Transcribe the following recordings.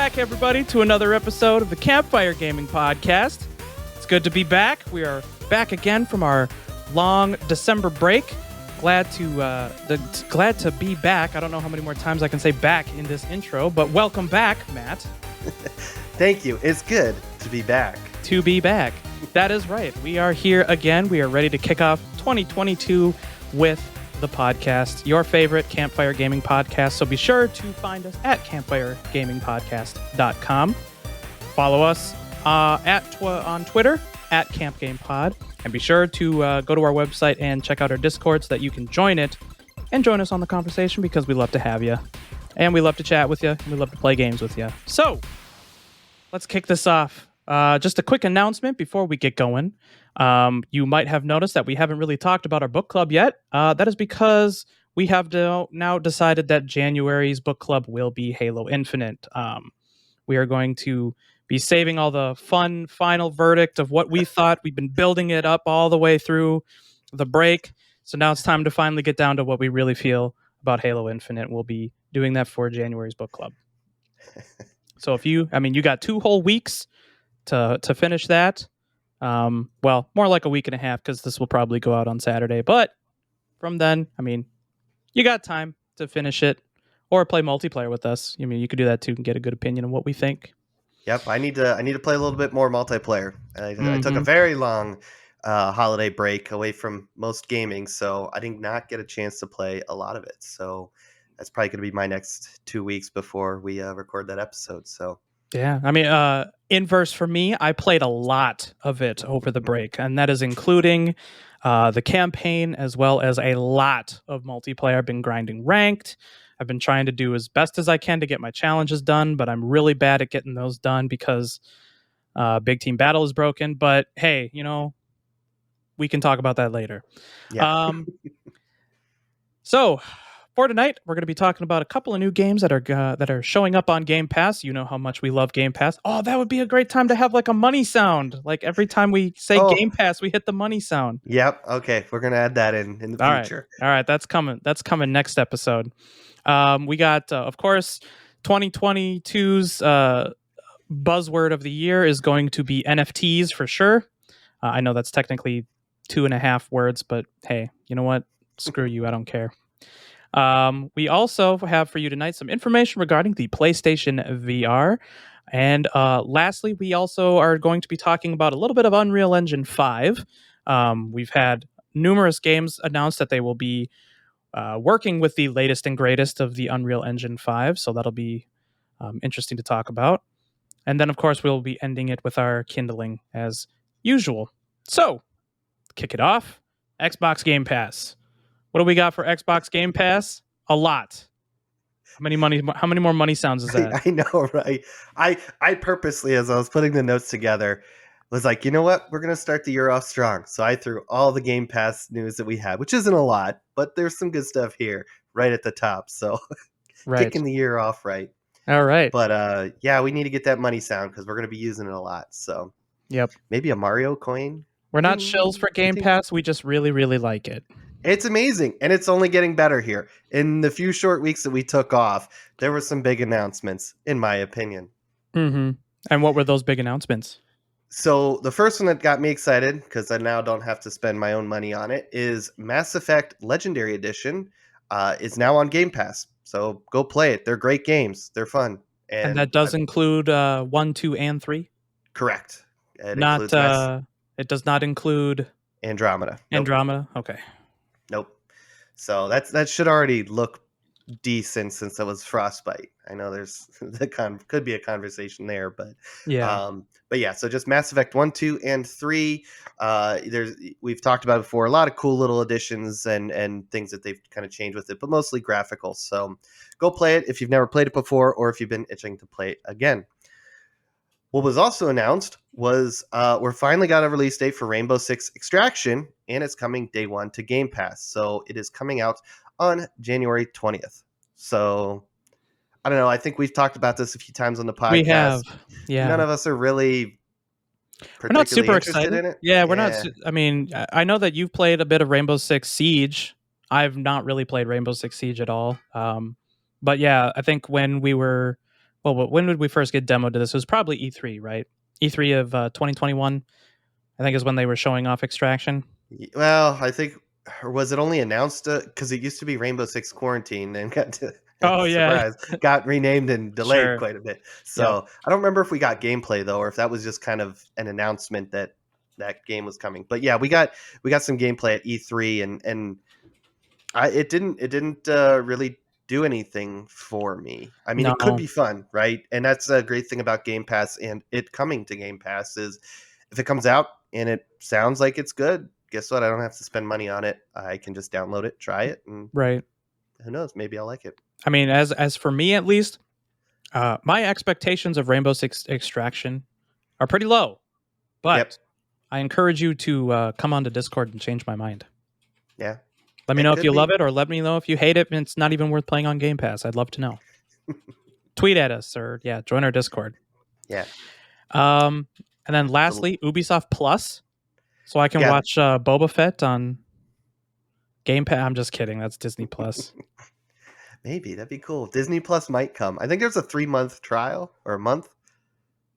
back, everybody, to another episode of the Campfire Gaming Podcast. It's good to be back. We are back again from our long December break. Glad to be back. I don't know how many more times I can say back in this intro, but welcome back, Matt. Thank you. It's good to be back. To be back. That is right. We are here again. We are ready to kick off 2022 with the podcast, your favorite Campfire Gaming Podcast. So be sure to find us at campfiregamingpodcast.com. Follow us on Twitter at CampGamePod. And be sure to go to our website and check out our Discord so that you can join it and join us on the conversation, because we love to have you. And we love to chat with you. And we love to play games with you. So let's kick this off. Just a quick announcement before we get going. You might have noticed that we haven't really talked about our book club yet. That is because we have now decided that January's book club will be Halo Infinite. We are going to be saving all the fun final verdict of what we thought. We've been building it up all the way through the break. So now it's time to finally get down to what we really feel about Halo Infinite. We'll be doing that for January's book club. So you got 2 whole weeks to finish that. Well, more like a week and a half, because this will probably go out on Saturday. But from then, you got time to finish it or play multiplayer with us. You could do that too and get a good opinion of what we think. Yep, I need to play a little bit more multiplayer. I took a very long holiday break away from most gaming, so I did not get a chance to play a lot of it. So that's probably going to be my next 2 weeks before we record that episode. So yeah, inverse for me, I played a lot of it over the break, and that is including the campaign as well as a lot of multiplayer. I've been grinding ranked. I've been trying to do as best as I can to get my challenges done, but I'm really bad at getting those done because Big Team Battle is broken. But hey, we can talk about that later. Yeah. So for tonight, we're going to be talking about a couple of new games that are showing up on Game Pass. You know how much we love Game Pass. Oh, that would be a great time to have like a money sound. Like every time we say Game Pass, we hit the money sound. Yep. Okay, we're going to add that in the future. All right, that's coming. That's coming next episode. We got, of course, 2022's buzzword of the year is going to be NFTs for sure. I know that's technically 2.5 words, but hey, you know what? Screw you. I don't care. We also have for you tonight some information regarding the PlayStation VR. And lastly, we also are going to be talking about a little bit of Unreal Engine 5. We've had numerous games announced that they will be working with the latest and greatest of the Unreal Engine 5. So that'll be interesting to talk about. And then, of course, we'll be ending it with our kindling as usual. So, kick it off. Xbox Game Pass. What do we got for Xbox Game Pass? A lot. How many more money sounds is that? I know, right? I purposely, as I was putting the notes together, was like, you know what? We're going to start the year off strong. So I threw all the Game Pass news that we had, which isn't a lot, but there's some good stuff here right at the top. So kicking the year off right. All right. But we need to get that money sound because we're going to be using it a lot. So yep. Maybe a Mario coin. We're not shills for Game Pass. We just really, really like it. It's amazing, and it's only getting better here. In the few short weeks that we took off, there were some big announcements, in my opinion. Mm-hmm. And what were those big announcements? So the first one that got me excited, because I now don't have to spend my own money on it, is Mass Effect Legendary Edition is now on Game Pass. So go play it. They're great games. They're fun. And that does include 1, 2, and 3? Correct. It does not include Andromeda. Nope. Andromeda? Okay. Nope. So that should already look decent since it was Frostbite. I know there's could be a conversation there, but yeah. So just Mass Effect 1, 2, and 3. We've talked about it before, a lot of cool little additions and things that they've kind of changed with it, but mostly graphical. So go play it if you've never played it before, or if you've been itching to play it again. What was also announced was we're finally got a release date for Rainbow Six Extraction, and it's coming day 1 to Game Pass. So it is coming out on January 20th. So I don't know. I think we've talked about this a few times on the podcast. We have. Yeah. None of us are really We're not super excited in it. Yeah, we're not. I know that you've played a bit of Rainbow Six Siege. I've not really played Rainbow Six Siege at all. But yeah, I think when we were well, when did we first get demoed to this? It was probably E3, right? E3 of 2021, I think, is when they were showing off Extraction. Well, I think, or was it only announced because it used to be Rainbow Six Quarantine and Oh yeah, surprise, got renamed and delayed sure. quite a bit. Yep. So I don't remember if we got gameplay though, or if that was just kind of an announcement that that game was coming. But yeah, we got some gameplay at E3, and it didn't really do anything for me. I mean, it could No. be fun, right? And that's a great thing about Game Pass and it coming to Game Pass is if it comes out and it sounds like it's good, guess what? I don't have to spend money on it. I can just download it, try it, and Right. who knows? Maybe I'll like it. I mean, as for me at least, my expectations of Rainbow Six Extraction are pretty low, Yep. but I encourage you to come onto Discord and change my mind. Yeah. Let me It know if could you love be. it, or let me know if you hate it and it's not even worth playing on Game Pass. I'd love to know. Tweet at us, or yeah, join our Discord. Yeah. Um, and then So, lastly, Ubisoft Plus, so I can yeah. watch Boba Fett on Game Pass. I'm just kidding. That's Disney Plus. Maybe that'd be cool. Disney Plus might come. I think there's a 3-month trial or a month.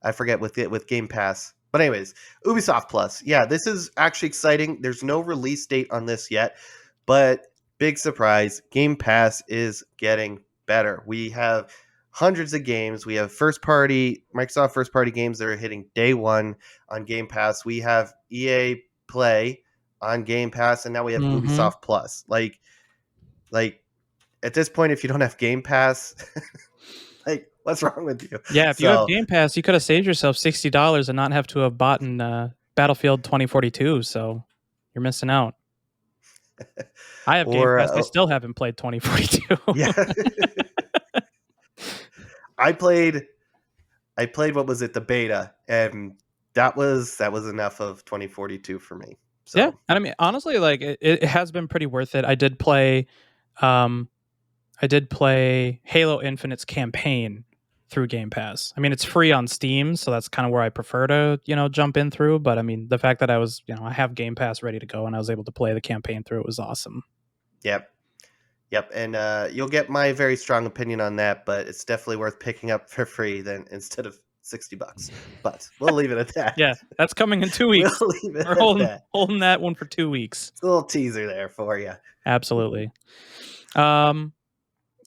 I forget with Game Pass. But anyways, Ubisoft Plus. Yeah, this is actually exciting. There's no release date on this yet, but big surprise, Game Pass is getting better. We have hundreds of games. We have Microsoft first party games that are hitting day 1 on Game Pass. We have EA Play on Game Pass, and now we have Mm-hmm. Ubisoft Plus. Like at this point, if you don't have Game Pass, like what's wrong with you? Yeah, if you have So Game Pass, you could have saved yourself $60 and not have to have bought in Battlefield 2042. So you're missing out. I have Game or Pass. I still haven't played 2042. yeah, I played what was it, the beta, and that was enough of 2042 for me. Yeah, So and I mean, honestly, like it has been pretty worth it. Um, I did play Halo Infinite's campaign through Game Pass. I mean, it's free on Steam, so that's kind of where I prefer to, jump in through. But I mean, the fact that I have Game Pass ready to go and I was able to play the campaign through it was awesome. yep, yep, and you'll get my very strong opinion on that, but it's definitely worth picking up for free then instead of $60. But we'll leave it at that. Yeah, that's coming in 2 We'll weeks. leave it We're at holding that. holding that one for 2 weeks. It's a little teaser there for you. Absolutely.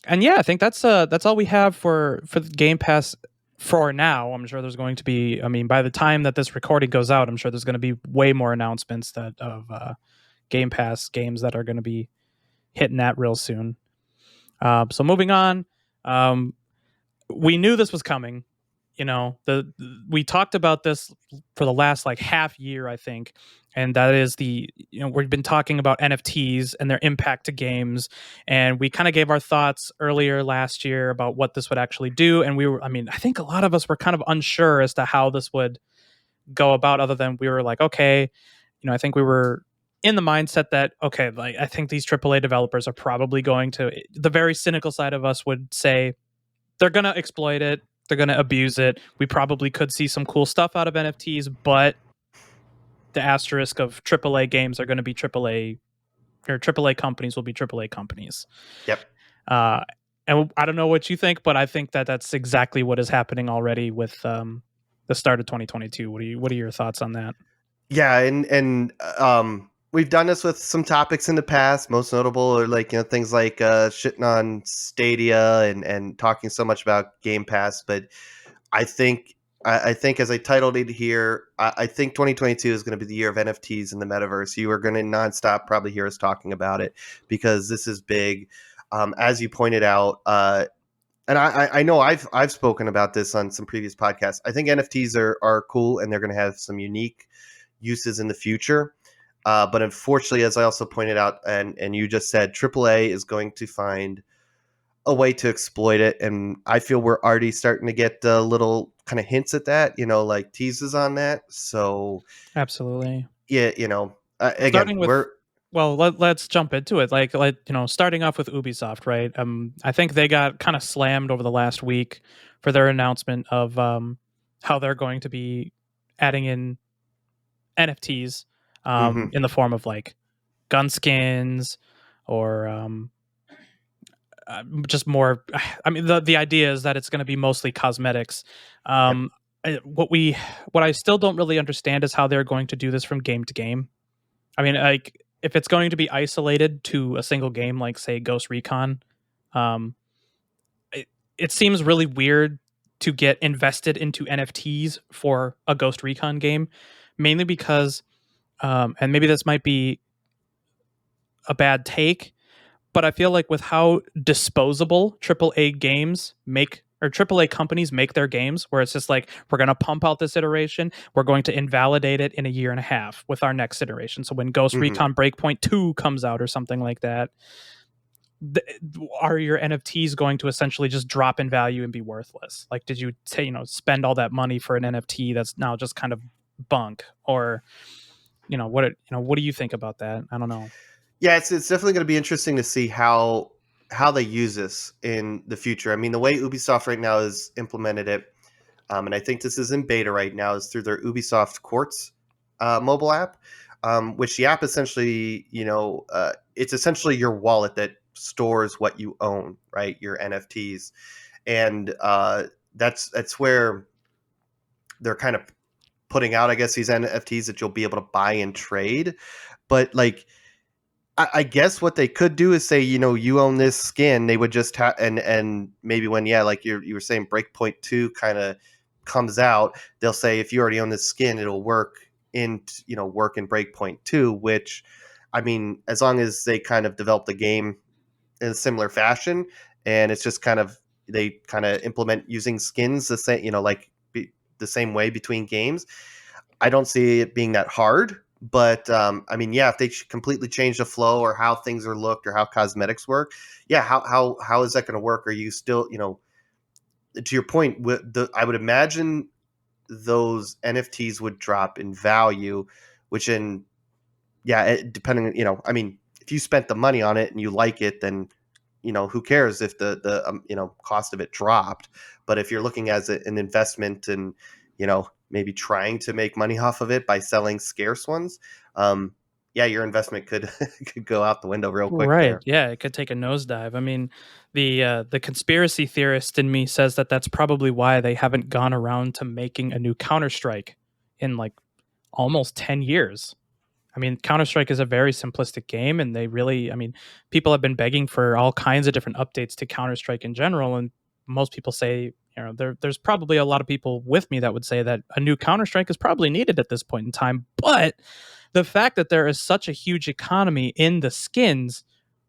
And yeah, I think that's all we have for the Game Pass for now. I'm sure there's going to be. I mean, by the time that this recording goes out, I'm sure there's going to be way more announcements of Game Pass games that are going to be hitting that real soon. So moving on, we knew this was coming. We talked about this for the last like half year, I think, and that is we've been talking about NFTs and their impact to games, and we kind of gave our thoughts earlier last year about what this would actually do, and I think a lot of us were kind of unsure as to how this would go about, other than we were like, okay, I think we were in the mindset that, okay, like I think these AAA developers are probably going to, the very cynical side of us would say, they're going to exploit it. They're going to abuse it. We probably could see some cool stuff out of NFTs, but the asterisk of AAA games are going to be AAA, or AAA companies will be AAA companies. Yep. And I don't know what you think, but I think that that's exactly what is happening already with the start of 2022. What are your thoughts on that? Yeah, and we've done this with some topics in the past. Most notable are like things like shitting on Stadia and talking so much about Game Pass. But I think as I titled it here, I think 2022 is going to be the year of NFTs in the metaverse. You are going to nonstop probably hear us talking about it because this is big. As you pointed out, and I know I've spoken about this on some previous podcasts. I think NFTs are cool and they're going to have some unique uses in the future. But unfortunately, as I also pointed out, and you just said, AAA is going to find a way to exploit it, and I feel we're already starting to get little kind of hints at that, like teases on that. So Absolutely. yeah, again, Starting with, we're well, let's jump into it. Starting off with Ubisoft, right? I think they got kind of slammed over the last week for their announcement of how they're going to be adding in NFTs mhm. in the form of like gun skins or just more. I mean, the idea is that it's going to be mostly cosmetics. Yep. Um, what I still don't really understand is how they're going to do this from game to game. I mean, like if it's going to be isolated to a single game, like say Ghost Recon, um, it, it seems really weird to get invested into NFTs for a Ghost Recon game, mainly because, and maybe this might be a bad take, but I feel like with how disposable AAA games make or AAA companies make their games, where it's just like we're going to pump out this iteration, we're going to invalidate it in a year and a half with our next iteration. So when Ghost Hmm. Recon Breakpoint 2 comes out or something like that, th- are your NFTs going to essentially just drop in value and be worthless? Like, did you spend all that money for an NFT that's now just kind of bunk? Or what do you think about that? I don't know. Yeah, it's definitely going to be interesting to see how they use this in the future. I mean, the way Ubisoft right now has implemented it, and I think this is in beta right now, is through their Ubisoft Quartz mobile app, which the app essentially, it's essentially your wallet that stores what you own, right? Your NFTs, and that's where they're kind of putting out, I guess, these NFTs that you'll be able to buy and trade. But like, I guess what they could do is say, you own this skin. They would just have, and maybe when, yeah, like you were saying, Breakpoint 2 kind of comes out, they'll say if you already own this skin, it'll work in Breakpoint 2. Which, I mean, as long as they kind of develop the game in a similar fashion, and it's just kind of they kind of implement using skins the same, the same way between games. I don't see it being that hard, but I mean, yeah, if they completely change the flow or how things are looked or how cosmetics work, yeah, how is that going to work? Are you still, to your point, I would imagine those NFTs would drop in value, which in yeah, depending, I mean, if you spent the money on it and you like it, then who cares if the cost of it dropped. But if you're looking as an investment and maybe trying to make money off of it by selling scarce ones, yeah, your investment could could go out the window real quick Right. there. Yeah, it could take a nosedive. I mean, the conspiracy theorist in me says that that's probably why they haven't gone around to making a new Counter Strike in like almost 10 years. I mean, Counter Strike is a very simplistic game, and they really, I mean, people have been begging for all kinds of different updates to Counter Strike in general, and most people say, there's probably a lot of people with me that would say that a new Counter Strike is probably needed at this point in time. But the fact that there is such a huge economy in the skins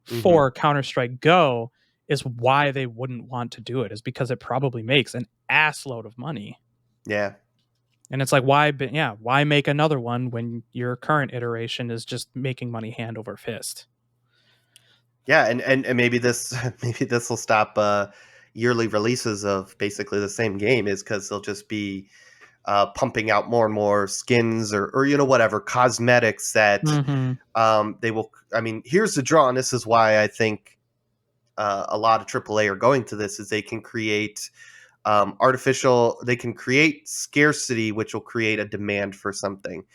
Hmm. for Counter Strike Go is why they wouldn't want to do it, is because it probably makes an ass load of money. Yeah. And it's like, why make another one when your current iteration is just making money hand over fist? Yeah, and maybe this maybe this will stop yearly releases of basically the same game, is because they'll just be pumping out more and more skins or whatever cosmetics that Hmm. they will. I mean, here's the draw, and this is why I think a lot of AAA are going to this, is they can create they can create scarcity, which will create a demand for something,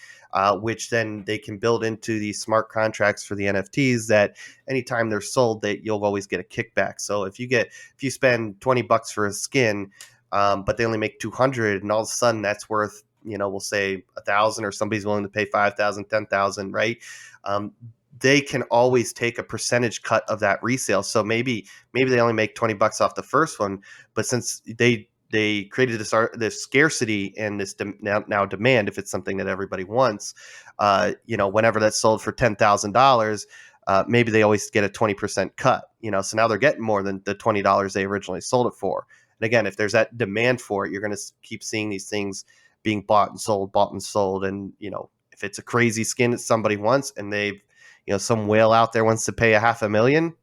which then they can build into these smart contracts for the NFTs, that anytime they're sold, that you'll always get a kickback. So if you spend $20 for a skin, but they only make 200, and all of a sudden that's worth, we'll say 1,000, or somebody's willing to pay 5,000, 10,000, right? Um, they can always take a percentage cut of that resale. So maybe they only make $20 off the first one, but since they created this scarcity and this now demand, if it's something that everybody wants, whenever that's sold for $10,000, maybe they always get a 20% cut. So now they're getting more than the $20 they originally sold it for. And again, if there's that demand for it, you're going to keep seeing these things being bought and sold. And if it's a crazy skin that somebody wants, and they've some whale out there wants to pay $500,000,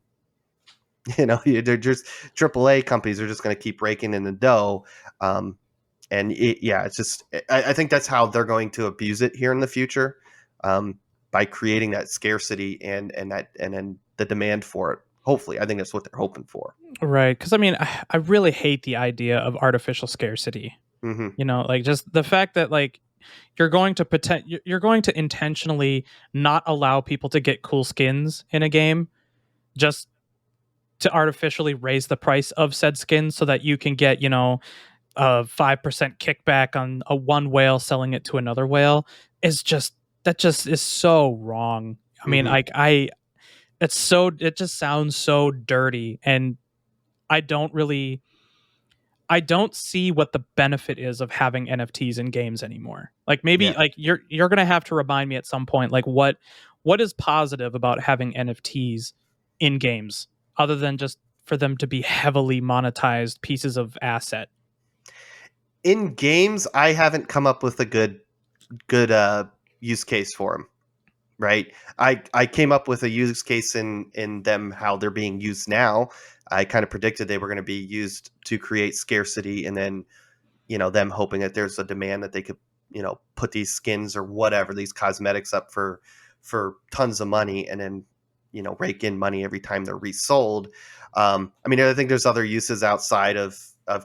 they're just AAA companies are just going to keep raking in the dough. Um, yeah, it's just, I think that's how they're going to abuse it here in the future, by creating that scarcity and then the demand for it. Hopefully, I think that's what they're hoping for. Right. Because I mean, I really hate the idea of artificial scarcity. Hmm. Like just the fact that like you're going to intentionally not allow people to get cool skins in a game just to artificially raise the price of said skins so that you can get, a 5% kickback on a one whale selling it to another whale is just that just is so wrong. I mean, Hmm. it just sounds so dirty, and I don't really I don't see what the benefit is of having NFTs in games anymore. Like maybe Yeah. like you're gonna have to remind me at some point like what is positive about having NFTs in games other than just for them to be heavily monetized pieces of asset. In games, I haven't come up with a good use case for them. Right. I came up with a use case in them how they're being used now. I kind of predicted they were going to be used to create scarcity, and then them hoping that there's a demand that they could put these skins or whatever, these cosmetics up for tons of money, and then rake in money every time they're resold. I mean, I think there's other uses outside of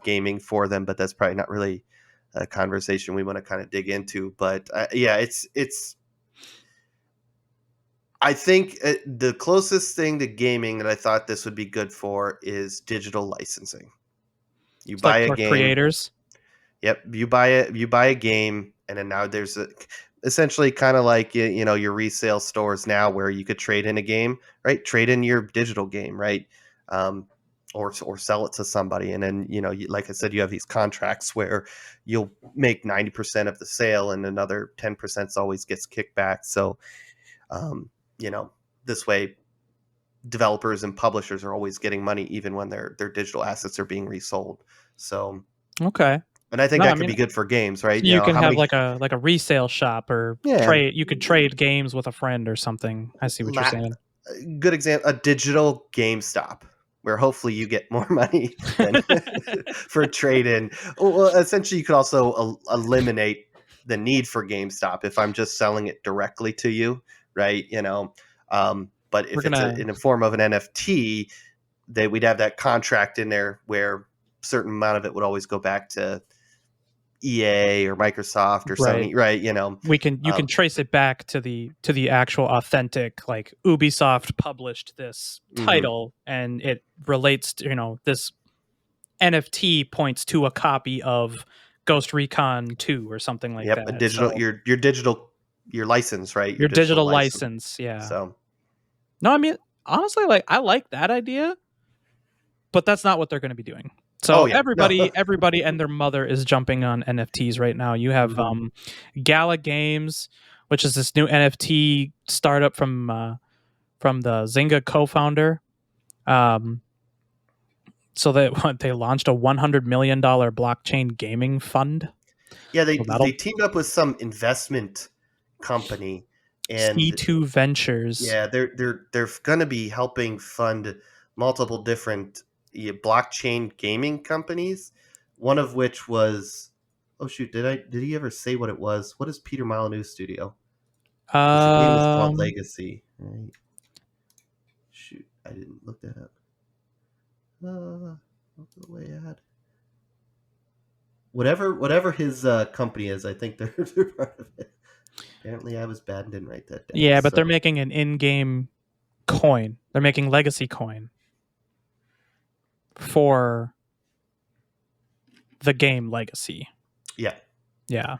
gaming for them, but that's probably not really a conversation we want to kind of dig into. But yeah, it's I think the closest thing to gaming that I thought this would be good for is digital licensing. You It's buy like a for game. creators. Yep, you buy a game, and then now there's essentially kind of like your resale stores now where you could trade in a game, right? Trade in your digital game, right? Um, or sell it to somebody, and then like I said, you have these contracts where you'll make 90% of the sale, and another 10% always gets kicked back. So um, you know this way developers and publishers are always getting money even when their digital assets are being resold. So, Okay. and I think No, I that could mean be good for games, right? so you can How have many? like a resale shop or Yeah, trade you could trade games with a friend or something. I see what you're la- saying. good example, a digital GameStop where hopefully you get more money than for trade in. Well, essentially, you could also eliminate the need for GameStop if I'm just selling it directly to you, right? But We're if it's gonna in the form of an NFT, we'd have that contract in there where a certain amount of it would always go back to EA or Microsoft or right. Sony, right? You can trace it back to the actual authentic like Ubisoft published this Mhm. title and it relates to this NFT points to a copy of Ghost Recon 2 or something like Yep, a that. digital So your license, right? Your your digital digital license. license, yeah. So, No, I mean honestly like I like that idea, but that's not what they're going to be doing. oh So yeah, no. everybody and their mother is jumping on NFTs right now. You have Mhm. Gala Games, which is this new NFT startup from the Zynga co-founder. Um, so they they launched a $100 million blockchain gaming fund. Yeah, So they that'll teamed up with some investment company, and C2 Ventures. yeah, they're going to be helping fund multiple different blockchain gaming companies. One of which was, oh shoot, did he ever say what it was? What is Peter Molyneux's studio? Because the game is called Um, Legacy. Right? Shoot, I didn't look that up. Look the way I had. Whatever his company is, I think they're part of it. Apparently, I was bad and didn't write that down. yeah, but So they're making an in-game coin. They're making Legacy coin for the game Legacy. yeah, Yeah.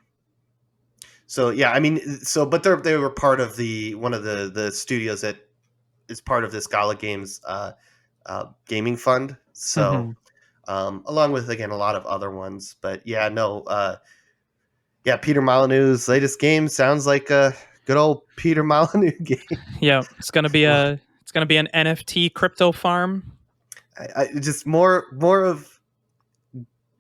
so yeah, I mean, but they were part of the one of the studios that is part of this Gala Games gaming fund. So Hmm. along with again a lot of other ones, but yeah, no, yeah, Peter Molyneux's latest game sounds like a good old Peter Molyneux game. Yeah, Well, it's gonna be an NFT crypto farm. just more of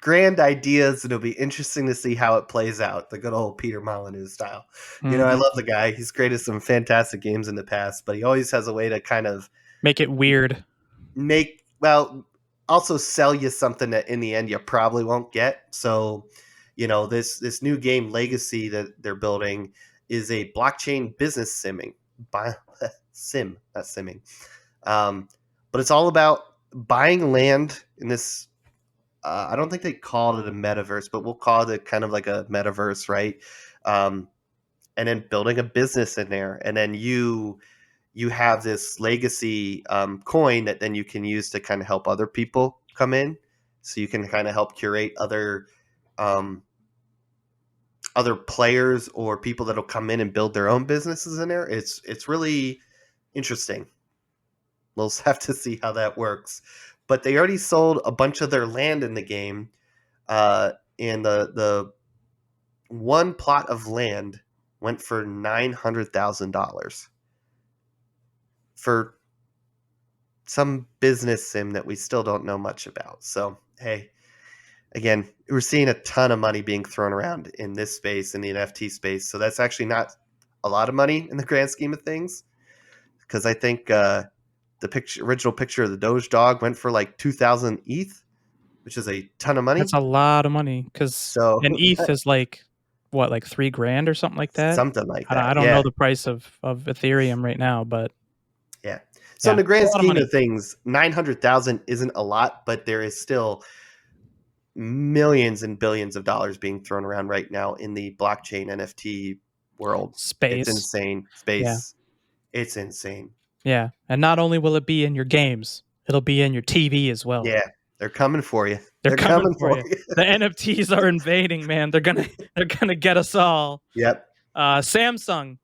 grand ideas, and it'll be interesting to see how it plays out. The good old Peter Molyneux style. I love Hmm. the guy. He's created some fantastic games in the past, but he always has a way to kind of Make it weird. also sell you something that in the end you probably won't get. So, this new game Legacy that they're building is a blockchain business sim, not simming. Um, but it's all about buying land in this. I don't think they called it a metaverse, but we'll call it kind of like a metaverse, right? Um, and then building a business in there, and then you have this legacy coin that then you can use to kind of help other people come in. So you can kind of help curate um, other players or people that'll come in and build their own businesses in there. It's really interesting. We'll have to see how that works. But they already sold a bunch of their land in the game, and the one plot of land went for $900,000 for some business sim that we still don't know much about. So hey, again, we're seeing a ton of money being thrown around in this space, in the NFT space. So that's actually not a lot of money in the grand scheme of things, because I think original picture of the Doge dog went for like 2,000 ETH, which is a ton of That's money. a lot of money because So an ETH is like what, like $3,000 or something like that. something like I that. don't know Yeah. the price of Ethereum right now, but Yeah. So in yeah, the it's a grand lot of scheme money. of things, 900,000 isn't a lot, but there is still millions and billions of dollars being thrown around right now in the blockchain NFT world. It's Space. insane. Yeah. Space. It's insane. Yeah. And not only will it be in your games, it'll be in your TV as well. Yeah. They're coming for you. They're They're coming coming for for you. you. The NFTs are invading, man. They're gonna get us all. Yep. Samsung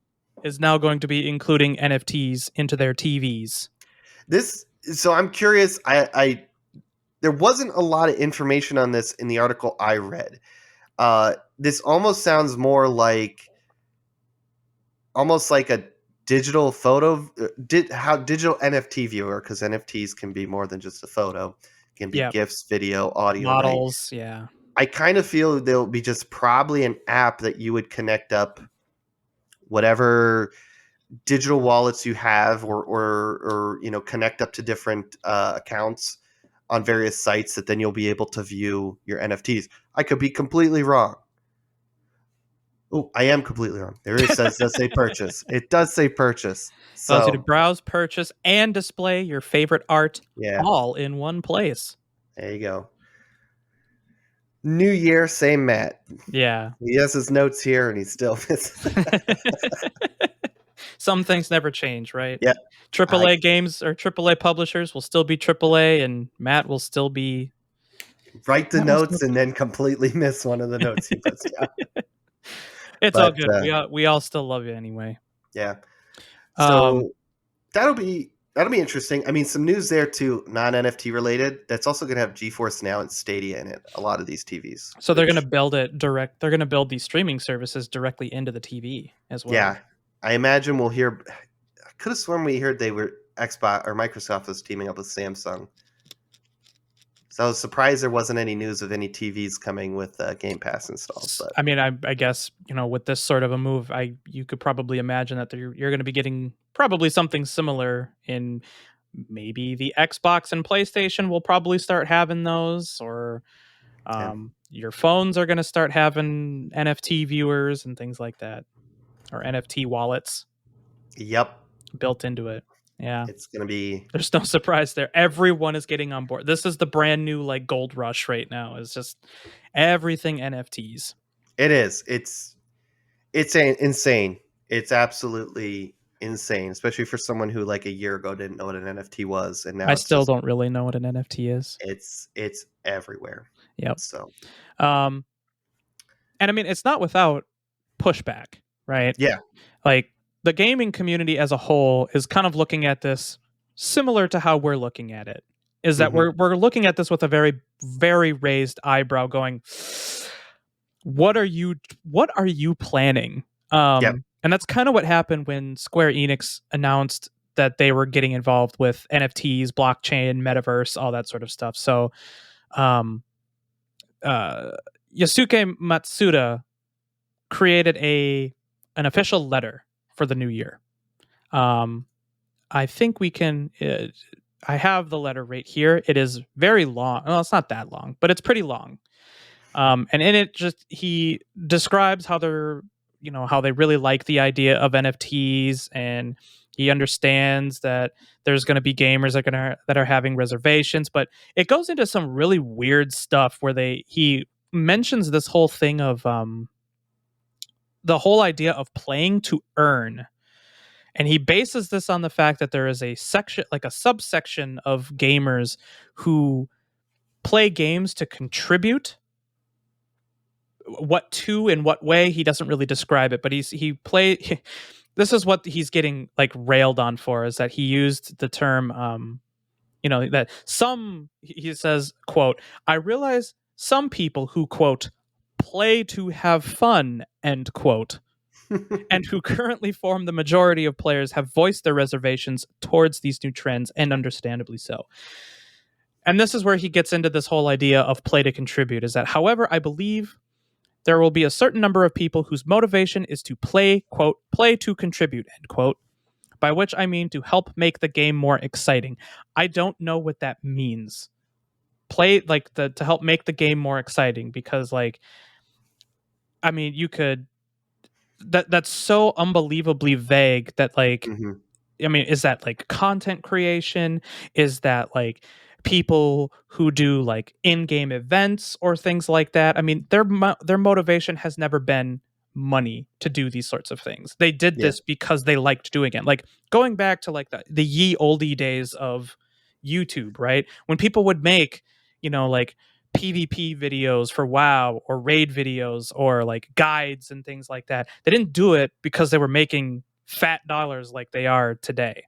is now going to be including NFTs into their TVs. So I'm curious. I there wasn't a lot of information on this in the article I read. This almost sounds more like almost like a digital photo how digital NFT viewer, because NFTs can be more than just a photo, can be Yeah. gifs, video, audio, right? Models. Yeah. I kind of feel there'll be just probably an app that you would connect up whatever digital wallets you have, or connect up to different accounts on various sites, that then you'll be able to view your NFTs. I could be completely wrong. Oh, I am completely wrong. There is does say purchase. It does say purchase. Allows you to So browse, purchase, and display your favorite art yeah, all in one place. there you go. New year, same Matt. Yeah. He has his notes here, and he's still missing. Some things never change, right? Yep. I AAA games or AAA publishers will still be AAA, and Matt will still be. write the Matt will still notes and then completely miss one of the notes he puts down. It's all But good. We all still love you anyway. yeah, Um, so that'll be interesting. I mean, some news there too, non NFT related. That's also going to have GeForce Now and Stadia in it. A lot of these TVs, so they're gonna which build it direct. They're gonna build these streaming services directly into the TV as well. yeah, I imagine we'll hear. I could have sworn we heard they were Xbox or Microsoft was teaming up with Samsung. So I was surprised there wasn't any news of any TVs coming with Game Pass installed. But I mean, I guess with this sort of a move, you could probably imagine that you're going to be getting probably something similar in maybe the Xbox and PlayStation will probably start having those, or yeah, your phones are going to start having NFT viewers and things like that, or NFT wallets yep, built into it. Yeah. it's going to be. There's no surprise there. Everyone is getting on board. This is the brand new like gold rush right now. It's just everything NFTs. It is. It's insane. It's absolutely insane, especially for someone who like a year ago didn't know what an NFT was, and now I it's still just don't really know what an NFT is. it's everywhere. Yep. So Um, and I mean, it's not without pushback, right? yeah, Like the gaming community as a whole is kind of looking at this similar to how we're looking at it. Is that hmm we're looking at this with a very very raised eyebrow, going, what are you planning? yep, And that's kind of what happened when Square Enix announced that they were getting involved with NFTs, blockchain, metaverse, all that sort of stuff. So, um, uh, Yasuke Matsuda created an official letter for the new year. I think we can. I have the letter right here. It is very long. Well, it's not that long, but it's pretty long. And in it, just he describes how they really like the idea of NFTs, and he understands that there's going to be gamers that are having reservations, but it goes into some really weird stuff where he mentions this whole thing of the whole idea of playing to earn, And he bases this on the fact that there is a section, like a subsection of gamers who play games to contribute. What to, in what way, he doesn't really describe it, but this is what he's getting like railed on for, is that he used the term that he says, quote, I realize some people who, quote, play to have fun, end quote, and who currently form the majority of players have voiced their reservations towards these new trends, and understandably so. And this is where he gets into this whole idea of play to contribute, is that, however, I believe there will be a certain number of people whose motivation is to play, quote, play to contribute, end quote, by which I mean to help make the game more exciting. I don't know what that means. Play, like, to help make the game more exciting, because, like, I mean, you could, that's so unbelievably vague that, like, Mhm. I mean, is that like content creation? Is that like people who do like in-game events or things like that? I mean, their motivation has never been money to do these sorts of things. They did Yeah. this because they liked doing it. Like going back to like the ye olde days of YouTube, right? When people would make, like PvP videos for WoW, or raid videos, or like guides and things like that. They didn't do it because they were making fat dollars like they are today.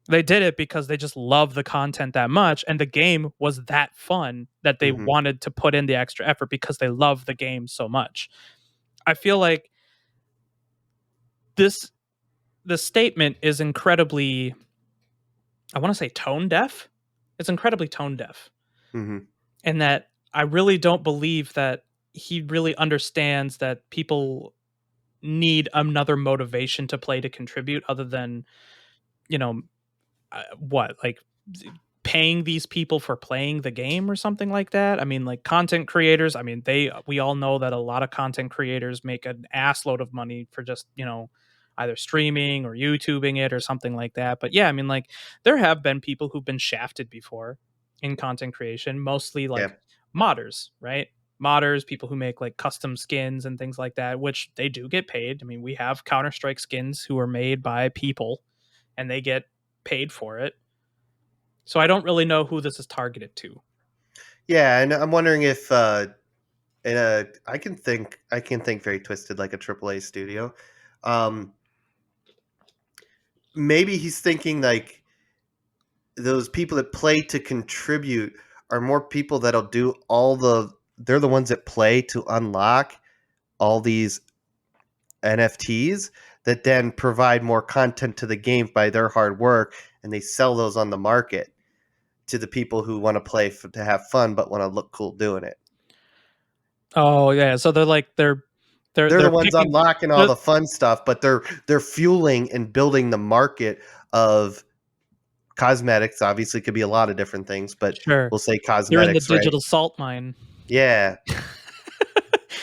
They did it because they just love the content that much, and the game was that fun that they Mhm. wanted to put in the extra effort because they love the game so much. I feel like this the statement is incredibly, I want to say, tone deaf. It's incredibly tone deaf, Mhm. and that I really don't believe that he really understands that people need another motivation to play to contribute, other than, you know what, like, paying these people for playing the game or something like that. I mean, like, content creators, I mean, we all know that a lot of content creators make an ass load of money for just, either streaming or YouTubing it or something like that. But yeah, I mean, like, there have been people who've been shafted before in content creation, mostly Yeah. like modders, right? Modders, people who make like custom skins and things like that, which they do get paid. I mean, we have Counter-Strike skins who are made by people and they get paid for it. So I don't really know who this is targeted to. Yeah, and I'm wondering if in a I can think very twisted, like a AAA studio. Um Maybe he's thinking like those people that play to contribute are more people that'll do all they're the ones that play to unlock all these NFTs that then provide more content to the game by their hard work, and they sell those on the market to the people who want to play to have fun but want to look cool doing it. Oh yeah, so they're like they're They're the they're ones picking. unlocking all They're, the fun stuff, but they're fueling and building the market of cosmetics. Obviously, could be a lot of different things, but sure, we'll say they're in the cosmetics, right? digital salt mine. Yeah. They're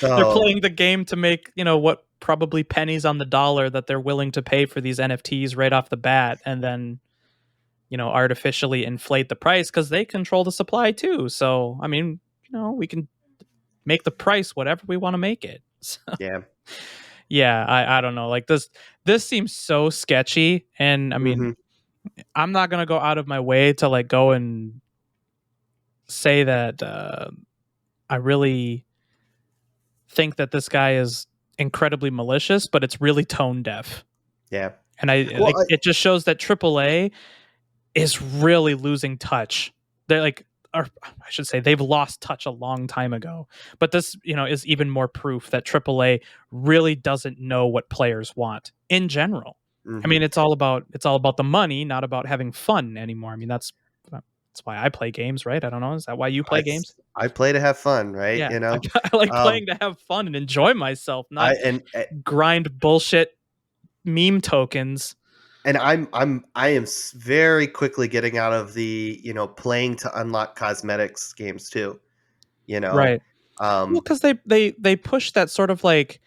So playing the game to make, what, probably pennies on the dollar that they're willing to pay for these NFTs right off the bat, and then, artificially inflate the price because they control the supply too. So I mean, we can make the price whatever we want to make it. So, yeah. yeah, I don't know. Like, this seems so sketchy, and I mean, Hmm. I'm not gonna go out of my way to like go and say that I really think that this guy is incredibly malicious, but it's really tone deaf. Yeah. And I Well, like, it just shows that AAA is really losing touch. They're like, or I should say, they've lost touch a long time ago. But this, is even more proof that AAA really doesn't know what players want in general. I hmm mean, it's all about the money, not about having fun anymore. I mean, that's why I play games, right? I don't know. Is that why you play games? I play to have fun, right? Yeah, I like Um, playing to have fun and enjoy myself, I not and grind bullshit meme tokens. I am very quickly getting out of the playing to unlock cosmetics games too. You know, Right. Well, um, because they push that sort of like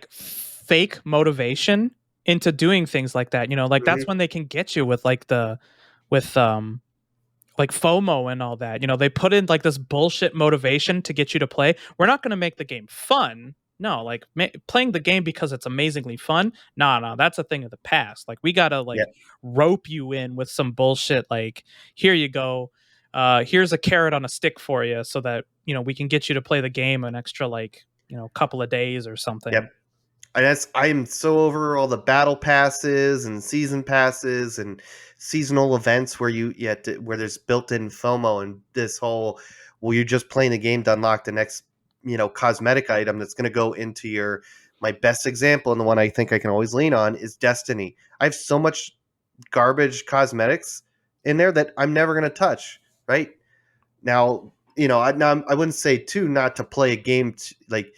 fake motivation into doing things like that. Like, that's mhm, when they can get you with like FOMO and all that. They put in like this bullshit motivation to get you to play. We're not going to make the game fun. No, like playing the game because it's amazingly fun. No, that's a thing of the past. Like we gotta Yeah, like rope you in with some bullshit. Like here you go, here's a carrot on a stick for you, so that we can get you to play the game an extra like couple of days or something. yep. I'm so over all the battle passes and season passes and seasonal events where where there's built-in FOMO and this whole, well, you're just playing the game to unlock the next cosmetic item that's going to go into your. My best example, and the one I think I can always lean on, is Destiny. I have so much garbage cosmetics in there that I'm never going to touch. Right now, I wouldn't say too not to play a game like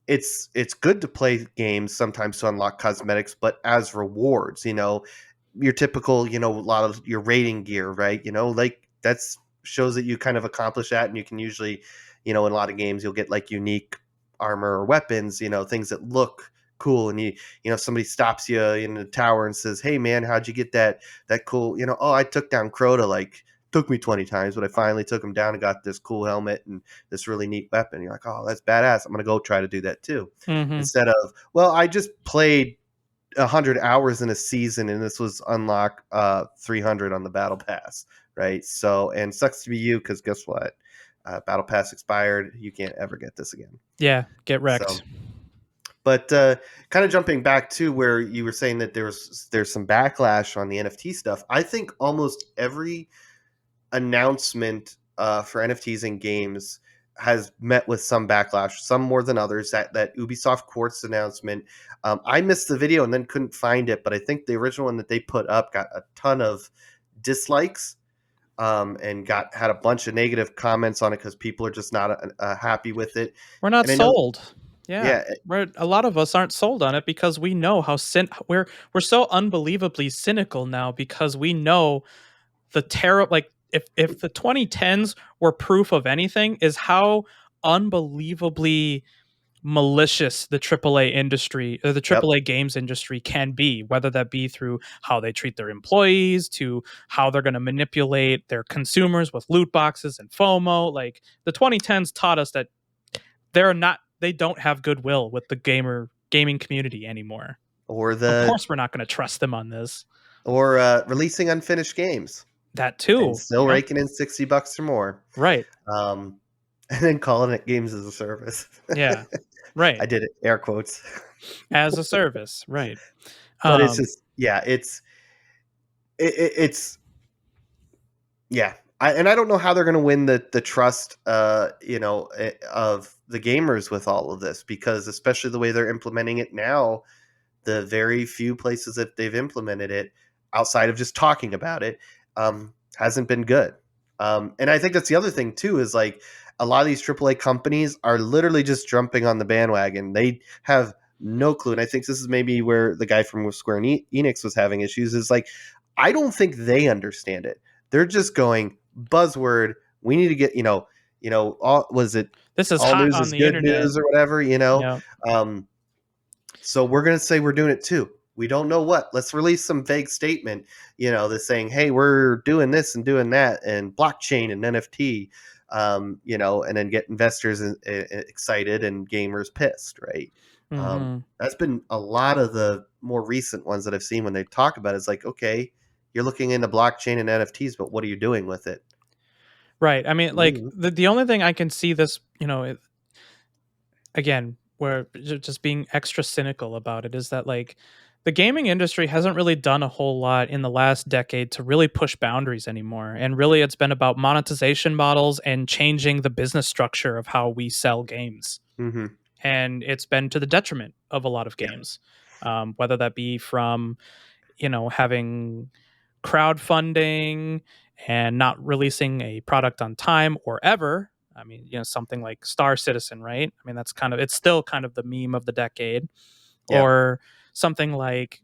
it's good to play games sometimes to unlock cosmetics, but as rewards, your typical, a lot of your rating gear, right? Like that's shows that you kind of accomplish that, and you can usually, in a lot of games, you'll get like unique armor or weapons, things that look cool, and if somebody stops you in the tower and says, "Hey, man, how'd you get that cool?" Oh, I took down Crota, like took me 20 times, but I finally took him down and got this cool helmet and this really neat weapon. You're like, oh, that's badass. I'm gonna go try to do that too. Hmm. Instead of, well, I just played 100 hours in a season and this was unlock 300 on the battle pass, right? So, and sucks to be you because guess what? Battle pass expired. You can't ever get this again. Yeah, get wrecked. So, but kind of jumping back to where you were saying that there's some backlash on the NFT stuff. I think almost every announcement for NFTs in games has met with some backlash, some more than others. That Ubisoft Quartz announcement, I missed the video and then couldn't find it, but I think the original one that they put up got a ton of dislikes, and had a bunch of negative comments on it because people are just not happy with it. We're not And I know, sold. Yeah. yeah, A lot of us aren't sold on it because we know how we're so unbelievably cynical now because we know the terror. Like if the 2010s were proof of anything, is how unbelievably malicious the AAA industry or the yep, AAA games industry can be, whether that be through how they treat their employees to how they're going to manipulate their consumers with loot boxes and FOMO. Like the 2010s taught us that they don't have goodwill with the gaming community anymore. or Of the course we're not going to trust them on this. or releasing unfinished games That and too. still Yep. raking in $60 or more. Right. Um, and then calling it games as a service. Yeah. Right. I did it, air quotes. As a service. Right. But it's Um just, yeah, it's yeah. And I don't know how they're going to win the trust, of the gamers with all of this, because especially the way they're implementing it now, the very few places that they've implemented it outside of just talking about it, hasn't been good. And I think that's the other thing too, is like a lot of these AAA companies are literally just jumping on the bandwagon. They have no clue. And I think this is maybe where the guy from Square Enix was having issues, is like, I don't think they understand it. They're just going buzzword. We need to get, all, was it this is all hot news on is the good internet. news or whatever, Yeah. Um, so we're going to say we're doing it too. We don't know what. Let's release some vague statement, that's saying, "Hey, we're doing this and doing that, and blockchain and NFT," and then get investors excited and gamers pissed, right? Mhm. That's been a lot of the more recent ones that I've seen when they talk about it. It's like, okay, you're looking into blockchain and NFTs, but what are you doing with it? Right. I mean, like Mhm. the only thing I can see this, again, we're just being extra cynical about it is that like the gaming industry hasn't really done a whole lot in the last decade to really push boundaries anymore. And really it's been about monetization models and changing the business structure of how we sell games. Mhm. And it's been to the detriment of a lot of Yeah. games, whether that be from having crowdfunding and not releasing a product on time or ever. I mean, something like Star Citizen, right? I mean, it's still kind of the meme of the decade. Yep. Or something like,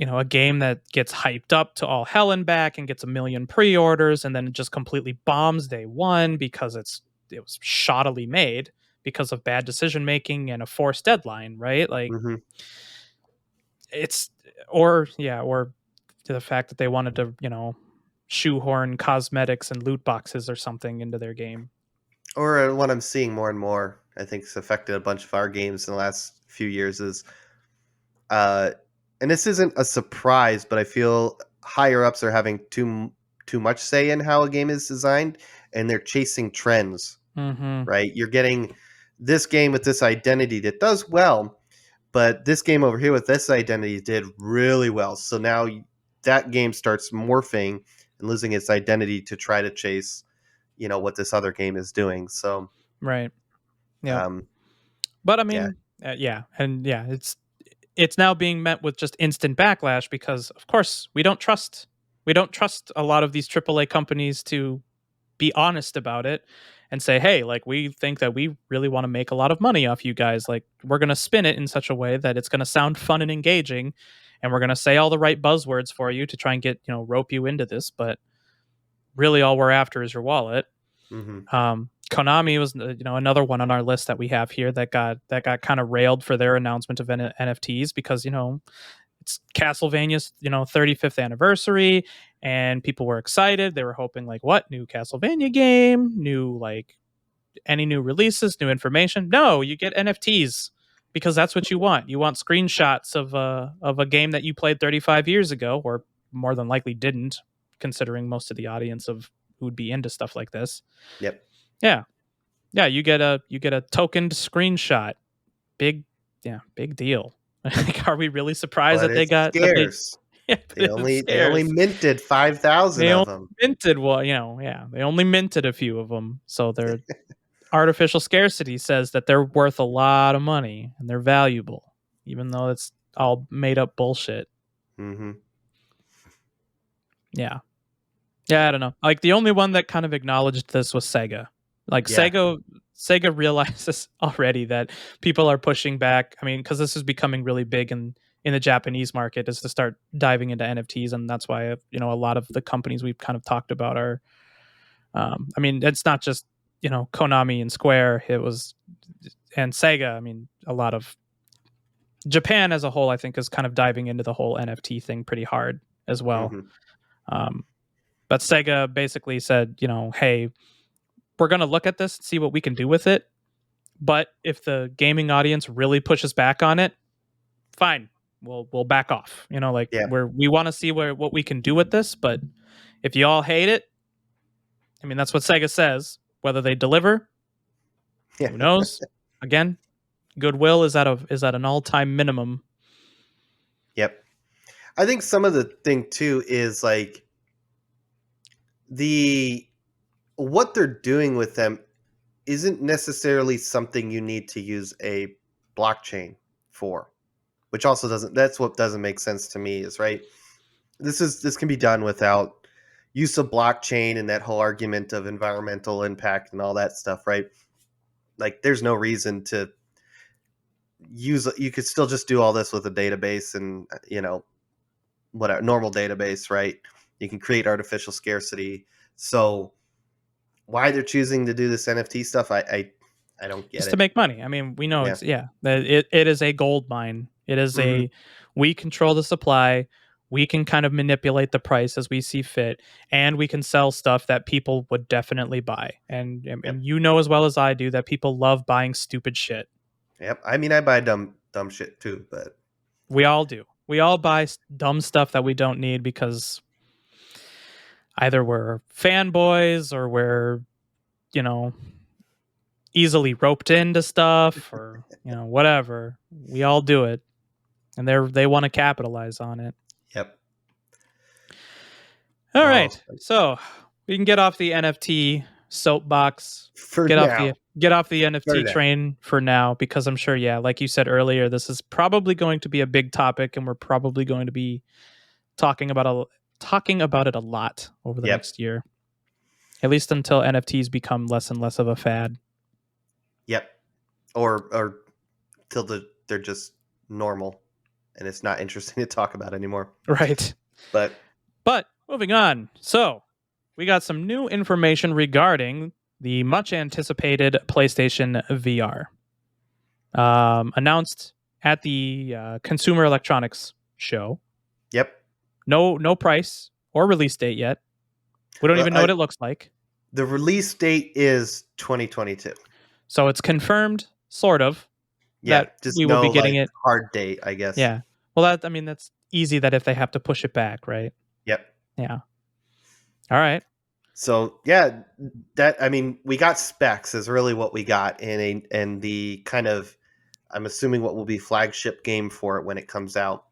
a game that gets hyped up to all hell and back and gets a million pre-orders and then it just completely bombs day one because it was shoddily made because of bad decision making and a forced deadline, right? Like Mhm. it's or to the fact that they wanted to, shoehorn cosmetics and loot boxes or something into their game. Or what I'm seeing more and more. I think has affected a bunch of our games in the last few years is, uh, and this isn't a surprise, but I feel higher ups are having too much say in how a game is designed, and they're chasing trends. Mm-hmm. Right? You're getting this game with this identity that does well, but this game over here with this identity did really well. So now that game starts morphing and losing its identity to try to chase, what this other game is doing. So, Right. Yep. um, But I yeah, mean, yeah, and yeah, it's now being met with just instant backlash because, of course, we don't trust a lot of these AAA companies to be honest about it and say, hey, like, we think that we really want to make a lot of money off you guys. Like, we're going to spin it in such a way that it's going to sound fun and engaging. And we're going to say all the right buzzwords for you to try and get, rope you into this. But really, all we're after is your wallet. hmm Konami was, another one on our list that we have here that got kind of railed for their announcement of NFTs because, it's Castlevania's 35th anniversary, and people were excited. They were hoping, like, what, new Castlevania game, new, like, any new releases, new information. No, you get NFTs because that's what you want. You want screenshots of a game that you played 35 years ago, or more than likely didn't, considering most of the audience of who would be into stuff like this. yep. Yeah, yeah, you get a tokened screenshot. Big, yeah, big deal. Like, are we really surprised But that they it's got that they? scarce. Yeah, but it's They only scarce. minted 5,000 They of only them. minted, well, yeah, they only minted a few of them. So their artificial scarcity says that they're worth a lot of money and they're valuable, even though it's all made up bullshit. hmm Yeah. Yeah, I don't know. Like, the only one that kind of acknowledged this was Sega. Like, Yeah. Sega realizes already that people are pushing back. I mean, because this is becoming really big in the Japanese market, is to start diving into NFTs, and that's why a lot of the companies we've kind of talked about are. I mean, it's not just Konami and Square. It was and Sega. I mean, a lot of Japan as a whole, I think, is kind of diving into the whole NFT thing pretty hard as well. hmm Um, but Sega basically said, hey, we're going to look at this and see what we can do with it. But if the gaming audience really pushes back on it, fine, we'll back off. Like, Yeah. we want to see what we can do with this. But if you all hate it, I mean, that's what Sega says. Whether they deliver, Yeah. who knows? Again, goodwill is at an all time minimum. Yep. I think some of the thing too is like the what they're doing with them isn't necessarily something you need to use a blockchain for, which also that's what doesn't make sense to me is right. This can be done without use of blockchain and that whole argument of environmental impact and all that stuff, right? Like there's no reason to you could still just do all this with a database and whatever normal database, right? You can create artificial scarcity. So why they're choosing to do this NFT stuff, I don't get Just to it. make money. I mean, we know Yeah. that it is a gold mine. It is hmm we control the supply. We can kind of manipulate the price as we see fit, and we can sell stuff that people would definitely buy. Yep. And as well as I do that people love buying stupid shit. Yep. I mean, I buy dumb shit too, but We all do. We all buy dumb stuff that we don't need because either we're fanboys or we're, you know, easily roped into stuff or, whatever. We all do it. And they want to capitalize on it. yep. All Oh, right. So we can get off the NFT soapbox. for Get off the now. For NFT now. train for now, because I'm sure, yeah, like you said earlier, this is probably going to be a big topic, and we're probably going to be talking about it a lot over the Yep. next year, at least until NFTs become less and less of a fad. Yep. Or till they're just normal and it's not interesting to talk about anymore. Right. But But moving on. So we got some new information regarding the much anticipated PlayStation VR. Announced at the Consumer Electronics Show. yep. No price or release date yet. We don't Well, even know what it looks like. the release date is 2022. So it's confirmed, sort of, Yeah, that just we will be no getting like it. hard date, I guess. Yeah. Well, that's easy that if they have to push it back, right? Yep. Yeah. All right. So yeah, that I mean, we got specs is really what we got in the kind of, I'm assuming, what will be flagship game for it when it comes out.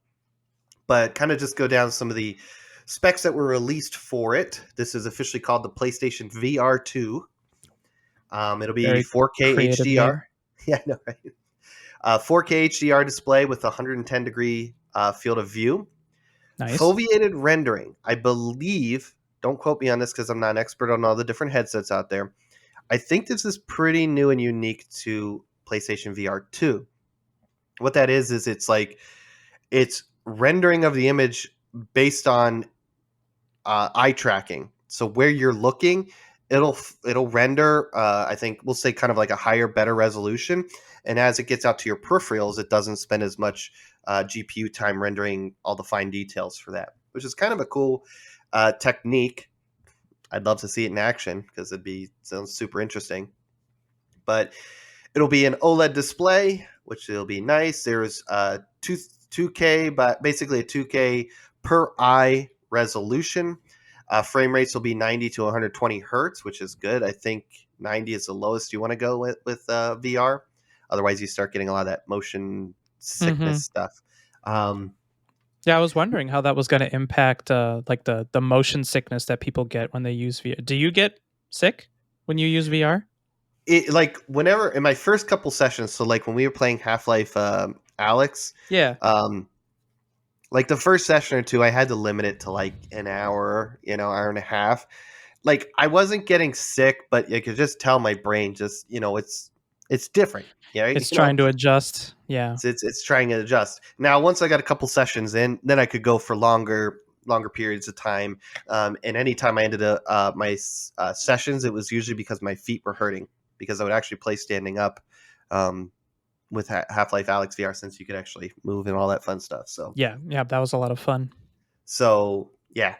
But kind of just go down some of the specs that were released for it. This is officially called the PlayStation VR 2. It'll be Very 4K creative name. HDR. Yeah, no, right. 4K HDR display with 110-degree field of view. Nice. Foveated rendering. I believe, don't quote me on this because I'm not an expert on all the different headsets out there. I think this is pretty new and unique to PlayStation VR 2. What that is it's like it's rendering of the image based on eye tracking. So where you're looking, it'll render. I think we'll say kind of like a higher, better resolution. And as it gets out to your peripherals, it doesn't spend as much GPU time rendering all the fine details for that, which is kind of a cool technique. I'd love to see it in action because sounds super interesting. But it'll be an OLED display, which will be nice. There's 2K, but basically a 2K per eye resolution. Frame rates will be 90 to 120 hertz, which is good. I think 90 is the lowest you want to go with VR. Otherwise, you start getting a lot of that motion Mm-hmm. sickness stuff. Um, Yeah, I was wondering how that was going to impact like the motion sickness that people get when they use VR. Do you get sick when you use VR? like whenever in my first couple sessions, so like when we were playing Half Life, Alex, Yeah. um, like the first session or two, I had to limit it to like an hour, hour and a half. Like I wasn't getting sick, but you could just tell my brain just, it's different. Yeah, It's trying to adjust. Yeah. it's trying to adjust. Now, once I got a couple sessions in, then I could go for longer periods of time. And anytime I ended my sessions, it was usually because my feet were hurting because I would actually play standing up. With Half Life Alex VR, since you could actually move and all that fun stuff. So Yeah. Yeah. That was a lot of fun. yeah.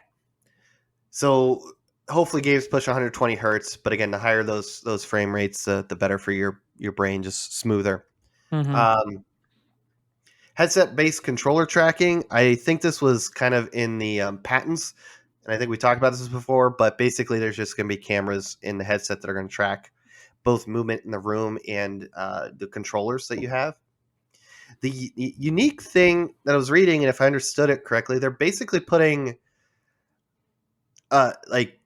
So hopefully games push 120 hertz, but again, the higher those frame rates, the better for your brain, just smoother. Mm-hmm. Um, Headset based controller tracking. I think this was kind of in the patents, and I think we talked about this before. But basically, there's just going to be cameras in the headset that are going to track both movement in the room and the controllers that you have. The unique thing that I was reading, and if I understood it correctly, they're basically putting like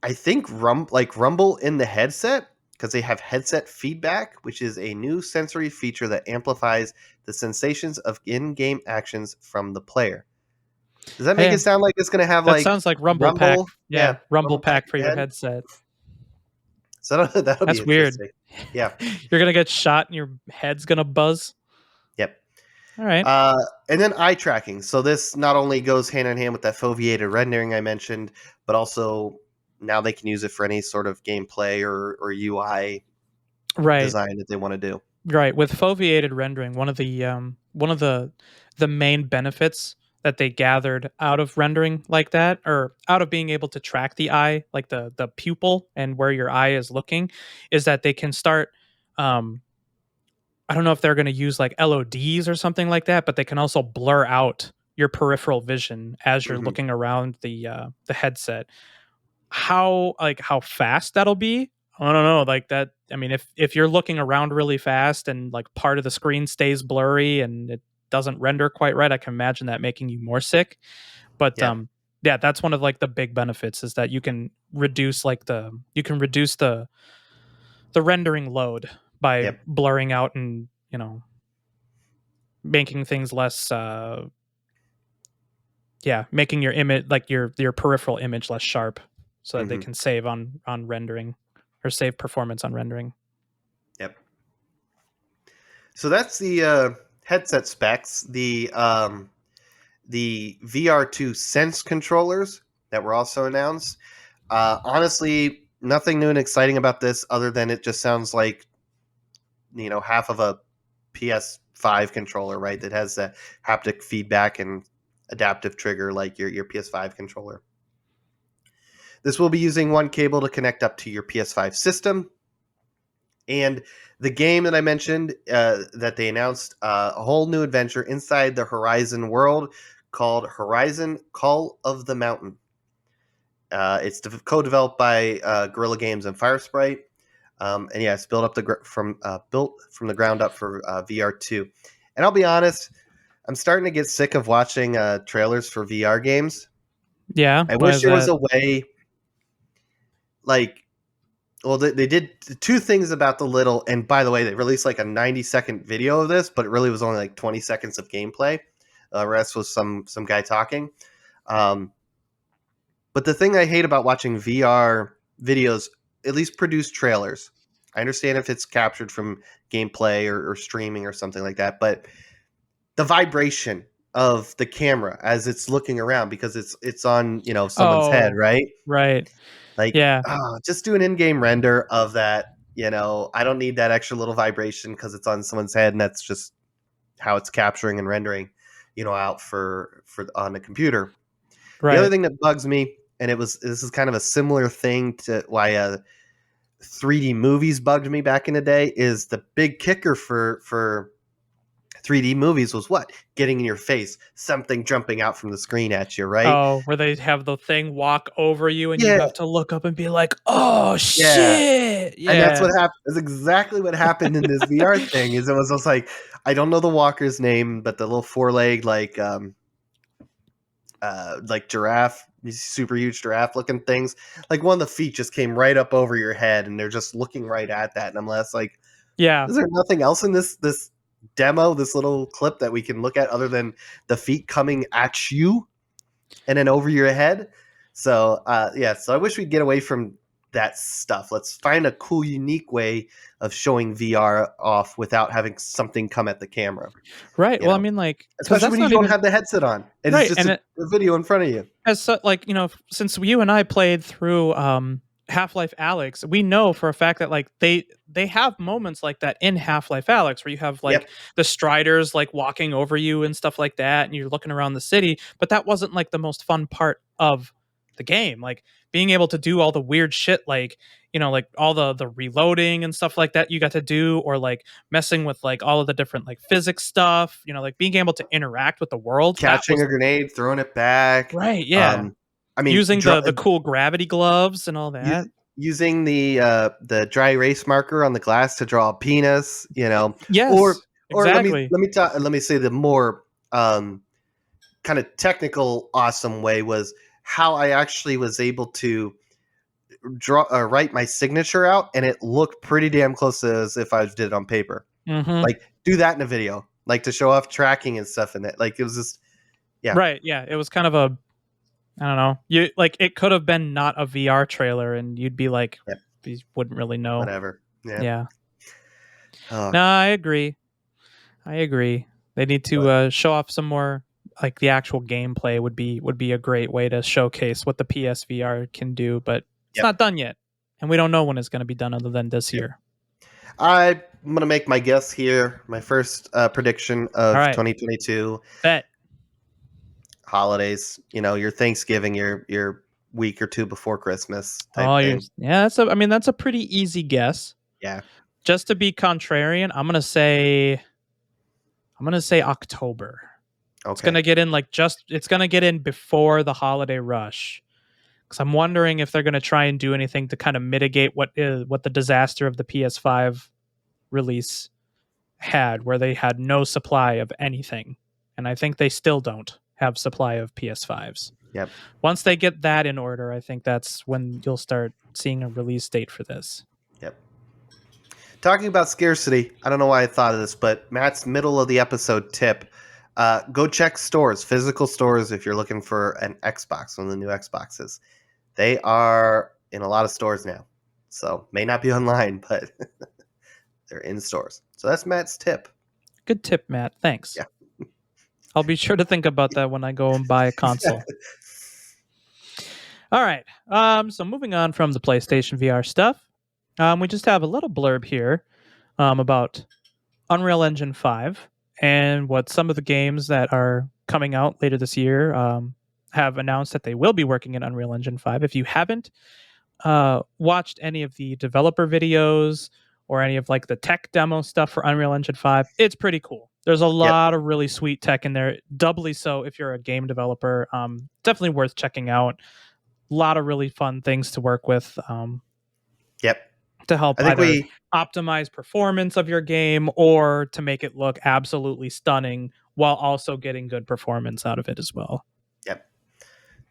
I think Rumble in the headset because they have headset feedback, which is a new sensory feature that amplifies the sensations of in-game actions from the player. Does that make Hey, it sound like it's going to have that like sounds like Rumble Pack. Rumble? Yeah. Yeah, Rumble Rumble Pack Pack for in your your head. headset. So that'll be That's weird. interesting. Yeah. You're going to get shot and your head's going to buzz. Yep. All right. Uh, and then eye tracking. So this not only goes hand in hand with that foveated rendering I mentioned, but also now they can use it for any sort of gameplay or UI Right. design that they want to do. Right. With foveated rendering, one of the main benefits that they gathered out of rendering like that, or out of being able to track the eye, like the pupil and where your eye is looking, is that they can start um I don't know if they're going to use like LODs or something like that, but they can also blur out your peripheral vision as you're Hmm. looking around the headset. How fast that'll be, I don't know. Like that, I mean, if you're looking around really fast and like part of the screen stays blurry and it doesn't render quite right, I can imagine that making you more sick. But Yeah. yeah, that's one of like the big benefits is that you can reduce the rendering load by Yep. blurring out and making things less yeah, making your image, like your peripheral image, less sharp, so that they Hmm. can save on rendering, or save performance on rendering. Yep. So that's the headset specs. The VR2 Sense controllers that were also announced. Honestly, nothing new and exciting about this other than it just sounds like half of a PS5 controller, right? That has the haptic feedback and adaptive trigger like your PS5 controller. This will be using one cable to connect up to your PS5 system. And the game that I mentioned that they announced a whole new adventure inside the Horizon world called Horizon Call of the Mountain. It's co-developed by Guerrilla Games and Firesprite, and yeah, it's built from the ground up for VR2. And I'll be honest, I'm starting to get sick of watching trailers for VR games. Yeah. I Why wish is there was that? a way, like, well, they did two things about the little. And by the way, they released like a 90-second video of this, but it really was only like 20 seconds of gameplay. The rest was some guy talking. Um, but the thing I hate about watching VR videos, at least produced trailers, I understand if it's captured from gameplay or streaming or something like that, but the vibration of the camera as it's looking around because it's on someone's head, Oh, right? right. Like, Yeah. just do an in-game render of that. I don't need that extra little vibration because it's on someone's head, and that's just how it's capturing and rendering, out for on the computer. The other Right. thing that bugs me, and this is kind of a similar thing to why 3D movies bugged me back in the day, is the big kicker for 3D movies was what? Getting in your face, something jumping out from the screen at you, right? Oh, where they have the thing walk over you and you Yeah, have to look up and be like, "Oh yeah. shit." And that's Yeah. what happened. That's exactly what happened in this VR thing. Is it was just like, I don't know the walker's name, but the little four-legged like giraffe, these super huge giraffe looking things. Like one of the feet just came right up over your head, and they're just looking right at that. And I'm less like, Yeah. is there nothing else in this demo, this little clip that we can look at other than the feet coming at you and then over your head? So yeah, so I wish we'd get away from that stuff. Let's find a cool, unique way of showing VR off without having something come at the camera. Right. You Well, I know, mean, like, because especially that's when you not don't even have the headset on and it's right. just And a video in front of you. as like since you and I played through Half-Life Alyx, we know for a fact that like they have moments like that in Half-Life Alyx where you have like Yep. the striders like walking over you and stuff like that, and you're looking around the city, but that wasn't like the most fun part of the game. Like being able to do all the weird shit, like like all the reloading and stuff like that you got to do, or like messing with like all of the different like physics stuff, like being able to interact with the world. That Catching was a grenade, throwing it back. right, yeah. Um, I mean, Using the cool gravity gloves and all that. using the dry erase marker on the glass to draw a penis, or Yes, let me exactly. let me say the more kind of technical, awesome way was how I actually was able to write my signature out, and it looked pretty damn close to as if I did it on paper. Mhm. Like, do that in a video, like to show off tracking and stuff in it. Like, it was just, yeah, Right, yeah, it was kind of a I don't know. You like it could have been not a VR trailer and you'd be like yeah, you wouldn't really know. whatever, yeah. Yeah. Oh, No, I agree. I agree. They need to but show off some more like the actual gameplay would be a great way to showcase what the PSVR can do, but it's yep, not done yet. And we don't know when it's going to be done other than this yep. year. I'm gonna make my guess here. My first prediction All of right. 2022 Bet. holidays. Your Thanksgiving, your week or two before Christmas type Oh, thing. yeah, that's a pretty easy guess. Yeah. Just to be contrarian, I'm gonna say October. It's Okay. gonna get in it's gonna get in before the holiday rush. Because I'm wondering if they're gonna try and do anything to kind of mitigate what the disaster of the PS5 release had, where they had no supply of anything, and I think they still don't have supply of PS5s. Yep. Once they get that in order, I think that's when you'll start seeing a release date for this. Yep. Talking about scarcity, I don't know why I thought of this, but Matt's middle of the episode tip: go check stores, physical stores, if you're looking for an Xbox, one of the new Xboxes. They are in a lot of stores now, so may not be online, but they're in stores. So that's Matt's tip. Good tip, Matt. Thanks. Yeah. I'll be sure to think about that when I go and buy a console. All right. So moving on from the PlayStation VR stuff, we just have a little blurb here about Unreal Engine 5 and what some of the games that are coming out later this year have announced that they will be working in Unreal Engine 5. If you haven't watched any of the developer videos or any of like the tech demo stuff for Unreal Engine 5, it's pretty cool. There's a Yep. lot of really sweet tech in there, doubly so if you're a game developer. Definitely worth checking out. A lot of really fun things to work with. Yep. To help I think either we. optimize performance of your game or to make it look absolutely stunning while also getting good performance out of it as well. Yep.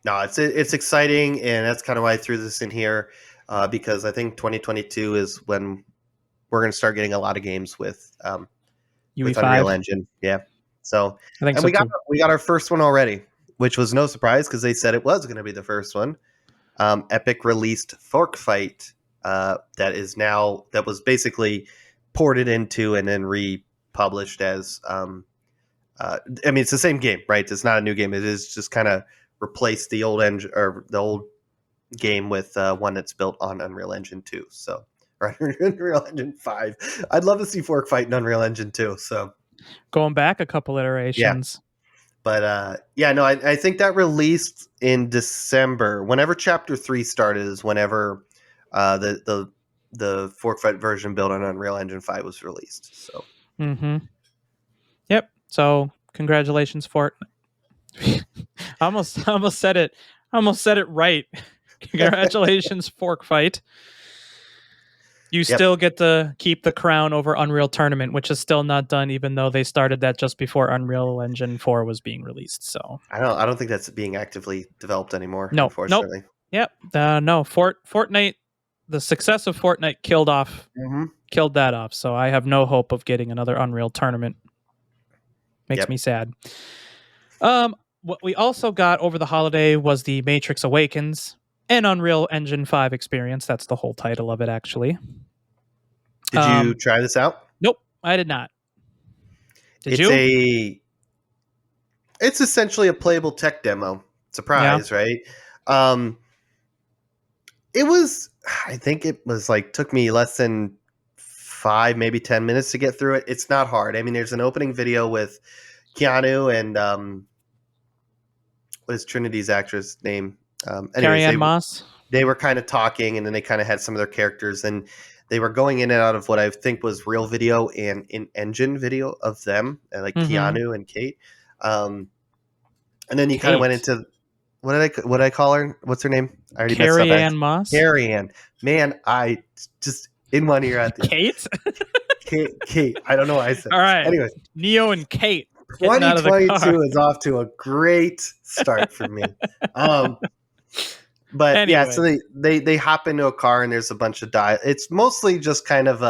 No, it's exciting, and that's kind of why I threw this in here, because I think 2022 is when we're going to start getting a lot of games with Unreal UE5. Engine. Yeah. So, I think and so too. we got our first one already, which was no surprise because they said it was going to be the first one. Epic released Fork Fight, that was basically ported into and then republished as. I mean, it's the same game, right? It's not a new game. It is just kind of replaced the old engine or the old game with one that's built on Unreal Engine 2. So, or Unreal Engine 5. I'd love to see Fork Fight in Unreal Engine 2. So, Going back a couple yeah. iterations. But yeah, no, I think that released in December. Whenever Chapter 3 started is whenever the Fork Fight version built on Unreal Engine 5 was released. So, Yep. So congratulations, Fort. I almost said it. I almost said it right. Congratulations, Fork Fight. You Yep. still get to keep the crown over Unreal Tournament, which is still not done, even though they started that just before Unreal Engine 4 was being released. So I don't think that's being actively developed anymore, nope. unfortunately. Yep. No. Fortnite. The success of Fortnite killed that off. So I have no hope of getting another Unreal Tournament. Makes me sad. What we also got over the holiday was the Matrix Awakens, an Unreal Engine 5 experience. That's the whole title of it, actually. Did you try this out? Nope, I did not. Did you? It's essentially a playable tech demo. Surprise, right? Um, it was. I think it was like took me less than 5, maybe 10 minutes to get through it. It's not hard. I mean, there's an opening video with Keanu and what is Trinity's actress name? Carrie-Anne Moss. They were kind of talking, and then they kind of had some of their characters, and they were going in and out of what I think was real video and in-engine video of them, like Keanu and Kate. And then you kind of went into what did I call her? What's her name? I already messed up. Carrie-Anne Moss. Carrie-Anne. Man, I just in one ear at the Kate. Kate. I don't know why I said. All right. Anyways, Neo and Kate. 2022 is off to a great start for me. But anyway. Yeah, so they hop into a car and there's a bunch of It's mostly just kind of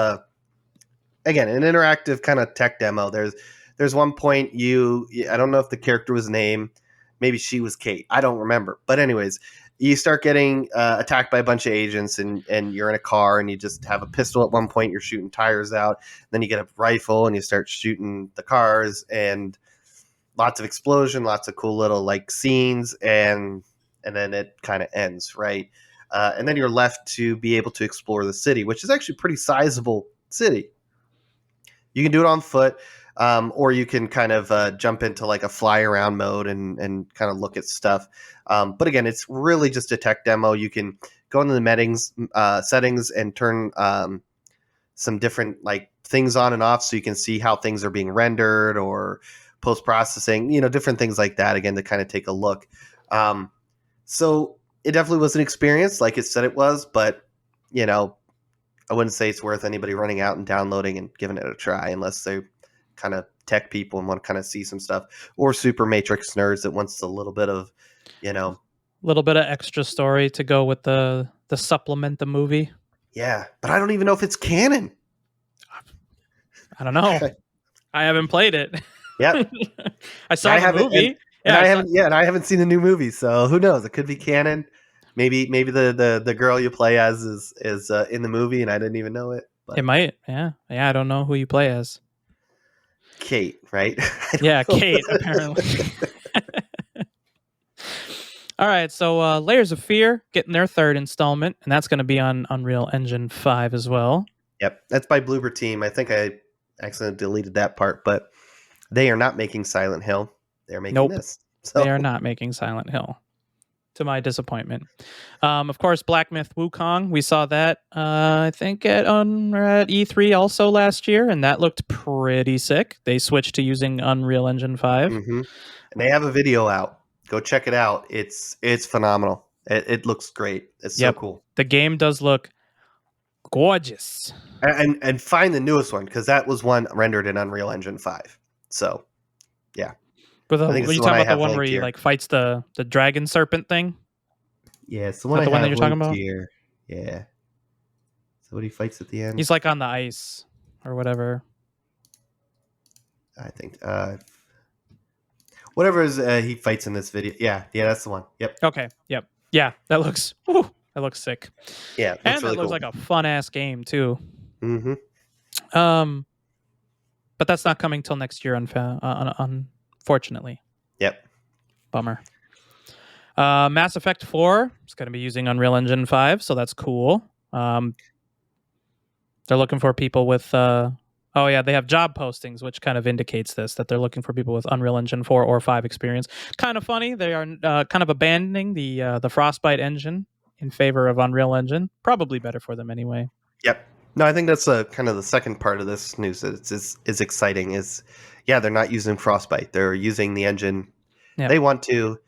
again, an interactive kind of tech demo. There's one point I don't know if the character was named, maybe she was Kate. I don't remember. But anyways, you start getting attacked by a bunch of agents and you're in a car and you just have a pistol at one point. You're shooting tires out. Then you get a rifle and you start shooting the cars and lots of explosion, lots of cool little like scenes and then it kind of ends, right? And then you're left to be able to explore the city, which is actually a pretty sizable city. You can do it on foot, or you can kind of jump into like a fly around mode and kind of look at stuff. But again, it's really just a tech demo. You can go into the settings and turn some different like things on and off so you can see how things are being rendered or post-processing, different things like that, again, to kind of take a look. So it definitely was an experience like it said it was, but, I wouldn't say it's worth anybody running out and downloading and giving it a try unless they're kind of tech people and want to kind of see some stuff, or super Matrix nerds that wants a little bit of, little bit of extra story to go with the supplement the movie. Yeah, but I don't even know if it's canon. I don't know. I haven't played it. Yeah, I saw the movie. And I haven't seen the new movie, so who knows? It could be canon. Maybe the girl you play as is in the movie, and I didn't even know it. But. It might, yeah. I don't know who you play as. Kate, right? Yeah, Kate. Apparently. All right, so Layers of Fear getting their third installment, and that's going to be on Unreal Engine 5 as well. Yep, that's by Bloober Team. I think I accidentally deleted that part, but they are not making Silent Hill. They're making this. So. They are not making Silent Hill. to my disappointment. Of course, Black Myth Wukong. We saw that I think at E3 also last year, and that looked pretty sick. They switched to using Unreal Engine 5. Mm-hmm. And they have a video out. Go check it out. It's phenomenal. It looks great. It's so Yep, cool. the game does look gorgeous. And find the newest one because that was one rendered in Unreal Engine 5. So yeah, With I think are it's you the one talking I about the have one where linked he here. like fights the dragon serpent thing? Yeah, it's the Is one that I the one that have you're talking linked about? here. Yeah. So what he fights at the end? He's like on the ice or whatever. I think whatever is he fights in this video. Yeah, that's the one. Yep. Okay. Yep. Yeah, that looks sick. Yeah, it looks And that really looks cool. like a fun ass game too. Mm-hmm. But that's not coming till next year. Unfortunately, Yep. bummer. Mass Effect 4 is going to be using Unreal Engine 5, so that's cool. They're looking for people with. Oh yeah, they have job postings, which kind of indicates this that they're looking for people with Unreal Engine 4 or 5 experience. Kind of funny. They are kind of abandoning the Frostbite engine in favor of Unreal Engine. Probably better for them anyway. Yep. No, I think that's kind of the second part of this news that is exciting. Is they're not using Frostbite. They're using the engine they want to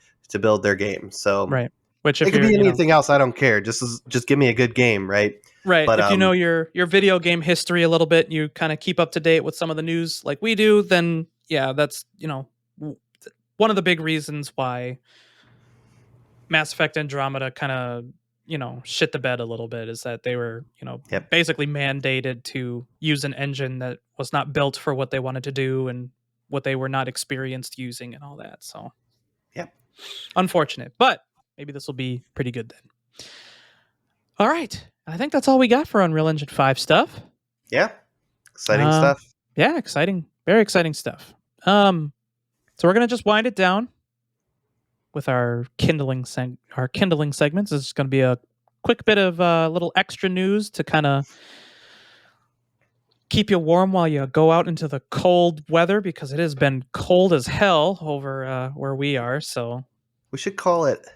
build their game. So Right. Which it if could you're be anything else. I don't care. Just give me a good game, right? right, But if you know your video game history a little bit, you kind of keep up to date with some of the news like we do, then yeah, that's one of the big reasons why Mass Effect Andromeda kind of shit the bed a little bit is that they were Yep. basically mandated to use an engine that was not built for what they wanted to do and what they were not experienced using and all that. So Yep. Unfortunate, but maybe this will be pretty good then. All right, I think that's all we got for Unreal Engine 5 stuff. Yeah. Exciting stuff. Yeah, exciting, very exciting stuff. So we're gonna just wind it down with our kindling segments. This is going to be a quick bit of little extra news to kind of keep you warm while you go out into the cold weather because it has been cold as hell over where we are. So we should call it.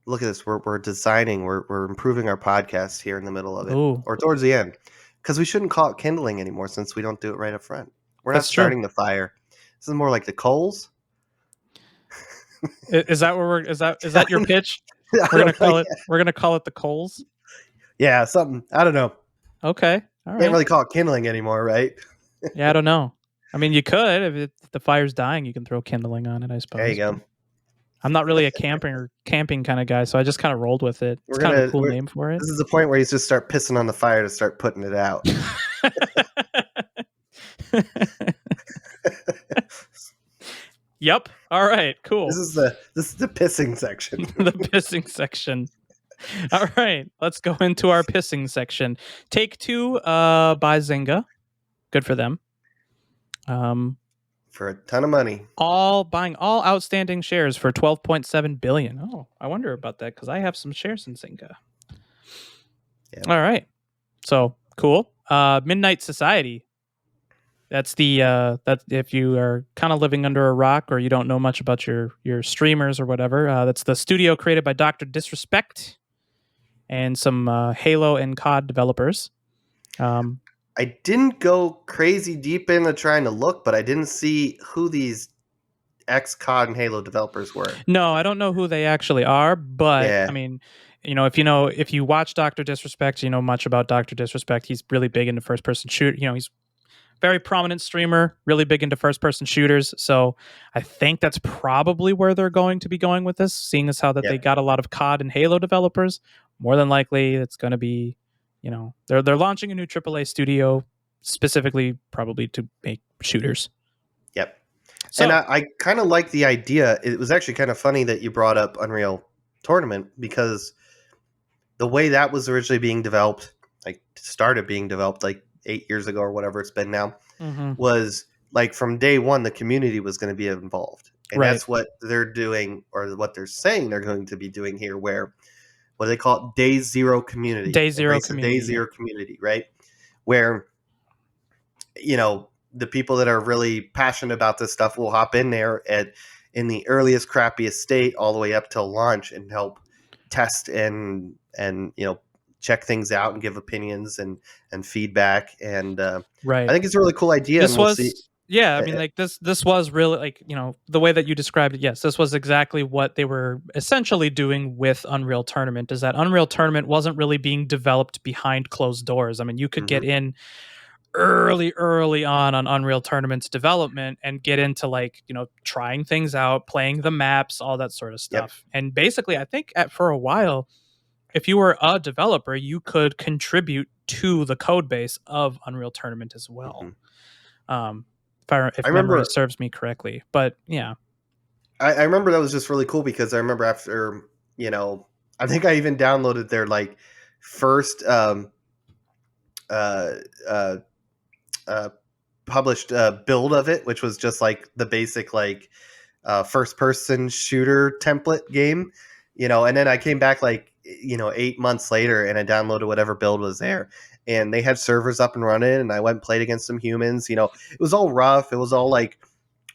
Look at this. We're designing. We're improving our podcast here in the middle of it, or towards the end, because we shouldn't call it kindling anymore since we don't do it right up front. We're not starting the fire. This is more like the coals. Is that where we're? Is that your pitch? We're gonna call it. We're gonna call it the coals. Yeah, something. I don't know. Okay, all right. Can't really call it kindling anymore, right? Yeah, I don't know. I mean, you could if the fire's dying, you can throw kindling on it. I suppose. There you go. I'm not really a camping kind of guy, so I just kind of rolled with it. It's kind of a cool name for it. This is the point where you just start pissing on the fire to start putting it out. Yep. All right. Cool. This is the pissing section. The pissing section. All right. Let's go into our pissing section. Take-Two by Zynga. Good for them. For a ton of money. Buying all outstanding shares for $12.7 billion. Oh, I wonder about that because I have some shares in Zynga. Yeah. All right. So cool. Midnight Society. That's that if you are kind of living under a rock or you don't know much about your streamers or whatever, that's the studio created by Dr. Disrespect and some Halo and COD developers. I didn't go crazy deep into trying to look, but I didn't see who these ex-COD and Halo developers were. No, I don't know who they actually are, but yeah. I mean, if you watch Dr. Disrespect, you know much about Dr. Disrespect. He's really big into first-person shoot. He's very prominent streamer, really big into first-person shooters. So I think that's probably where they're going to be going with this, seeing as how that they got a lot of COD and Halo developers. More than likely, it's going to be, they're launching a new AAA studio specifically probably to make shooters. Yep. So, and I kind of like the idea. It was actually kind of funny that you brought up Unreal Tournament because the way that was originally being developed, started being developed 8 years ago or whatever it's been now, was from day one, the community was going to be involved. And that's what they're doing, or what they're saying they're going to be doing here, where, what do they call it? Day zero community. Day zero community, right? Where, the people that are really passionate about this stuff will hop in there in the earliest, crappiest state all the way up till launch and help test and check things out and give opinions and feedback. And I Right. think it's a really cool idea, and This we'll see. was yeah, I Uh, mean, like, this was really, like, the way that you described it, yes, this was exactly what they were essentially doing with Unreal Tournament, is that Unreal Tournament wasn't really being developed behind closed doors. I mean, you could get mhm. in early on Unreal Tournament's development and get into, like, trying things out, playing the maps, all that sort of Yep. stuff. And basically, I think for a while, if you were a developer, you could contribute to the code base of Unreal Tournament as well. Mhm. Um, I if memory remember. serves me correctly, but yeah, I remember that was just really cool because I remember after I think I even downloaded their like first uh, uh, uh, published build of it, which was just like the basic like first person shooter template game, and then I came back like 8 months later and I downloaded whatever build was there, and they had servers up and running, and I went and played against some humans. It was all rough, it was all like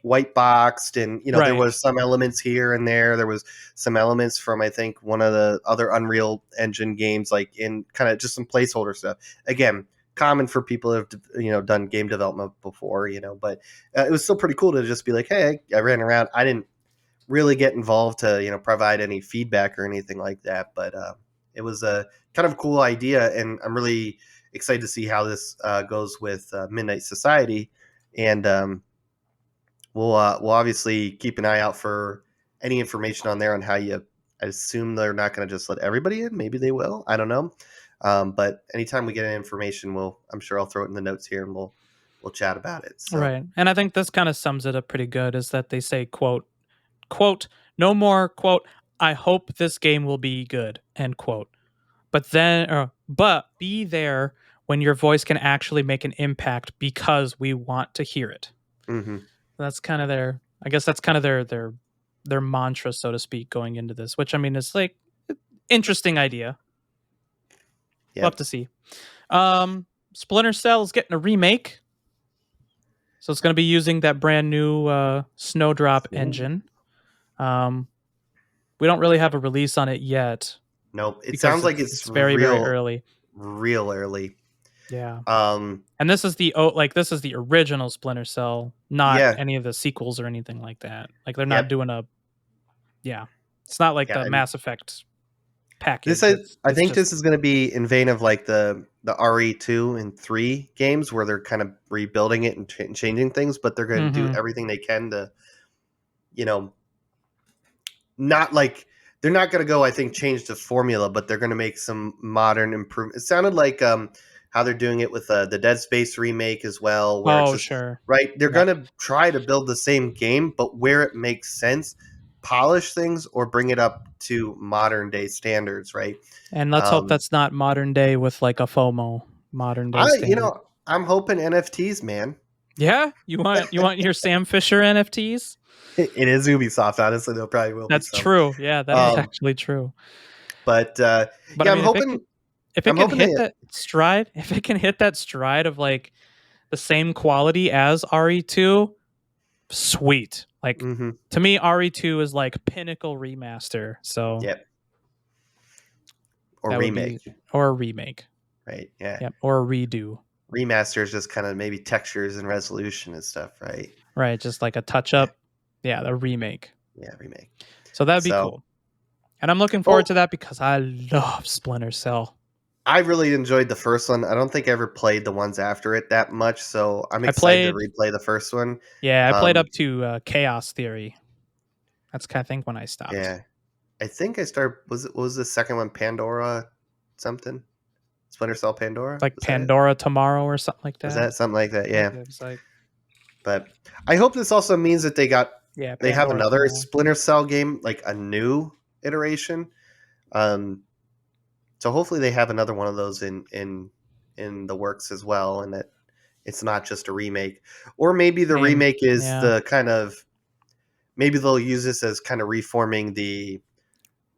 white boxed, and there right, was some elements here and there was some elements from I think one of the other Unreal Engine games, like in kind of just some placeholder stuff, again common for people who have done game development before, but it was still pretty cool to just be like, hey, I ran around. I didn't really get involved to provide any feedback or anything like that, but it was a kind of cool idea, and I'm really excited to see how this goes with Midnight Society. And we'll obviously keep an eye out for any information on there on how you. I assume they're not going to just let everybody in. Maybe they will. I don't know. But anytime we get any information, I'm sure I'll throw it in the notes here, and we'll chat about it. So. right. And I think this kind of sums it up pretty good. Is that they say, quote, no more, quote, I hope this game will be good, end quote. But be there when your voice can actually make an impact because we want to hear it. Hmm. That's kind of I guess that's kind of their mantra, so to speak, going into this, which I mean is like interesting idea. We'll have Yep. to see. Splinter Cell is getting a remake. So it's going to be using that brand new Snowdrop engine. Um, we don't really have a release on it yet Nope. It because sounds like it's it's very real, early. real early. Yeah. Um, And this is the original Splinter Cell, not yeah, any of the sequels or anything like that. Like they're not yep, doing a yeah. It's not like yeah. the And Mass Effect this package. I It's think just this is going to be in vein of like the RE2 and 3 games where they're kind of rebuilding it and changing things, but they're going to do mhm. everything they can to, you know, not like they're not going to go, I think, change the formula, but they're going to make some modern improvement. It sounded like how they're doing it with the Dead Space remake as well, where it's Oh, just sure. right. They're Yep. going to try to build the same game, but where it makes sense, polish things or bring it up to modern day standards. Right. And let's hope Um, that's not modern day with like a FOMO modern day I standard. I'm hoping NFTs, man. Yeah, you want your Sam Fisher NFTs? It is Ubisoft. Honestly, there probably will be That's some. true. Yeah, that is Um, actually true. but But I yeah, mean, if it I'm can hoping hit they. that stride, if it can hit that stride of like the same quality as RE2, sweet. Like Mm-hmm, to me, RE2 is like pinnacle remaster. So yep. Or that would remake. be or a remake. Right. Yeah. Yep, or a redo. Remaster is just kind of maybe textures and resolution and stuff, right? Right, just like a touch Yeah. up. Yeah, the remake. Yeah. Remake. So that'd be So, cool. And I'm looking forward well, to that because I love Splinter Cell. I really enjoyed the first one. I don't think I ever played the ones after it that much, so I'm I excited to played replay the first one. Yeah, I played Um, up to Chaos Theory. That's kind of think when I stopped. yeah, I think I started. What was the second one? Pandora, something. Splinter Cell It's Pandora. like Was that it? Pandora Tomorrow or something like Was that. that something like that? Like Yeah. it was like But I hope this also means that yeah, they have Pandora another Tomorrow. Splinter Cell game, like a new iteration. Um, so hopefully they have another one of those in the works as well, and that it's not just a remake. Or maybe the I mean, remake is yeah. the kind of maybe they'll use this as kind of reforming the.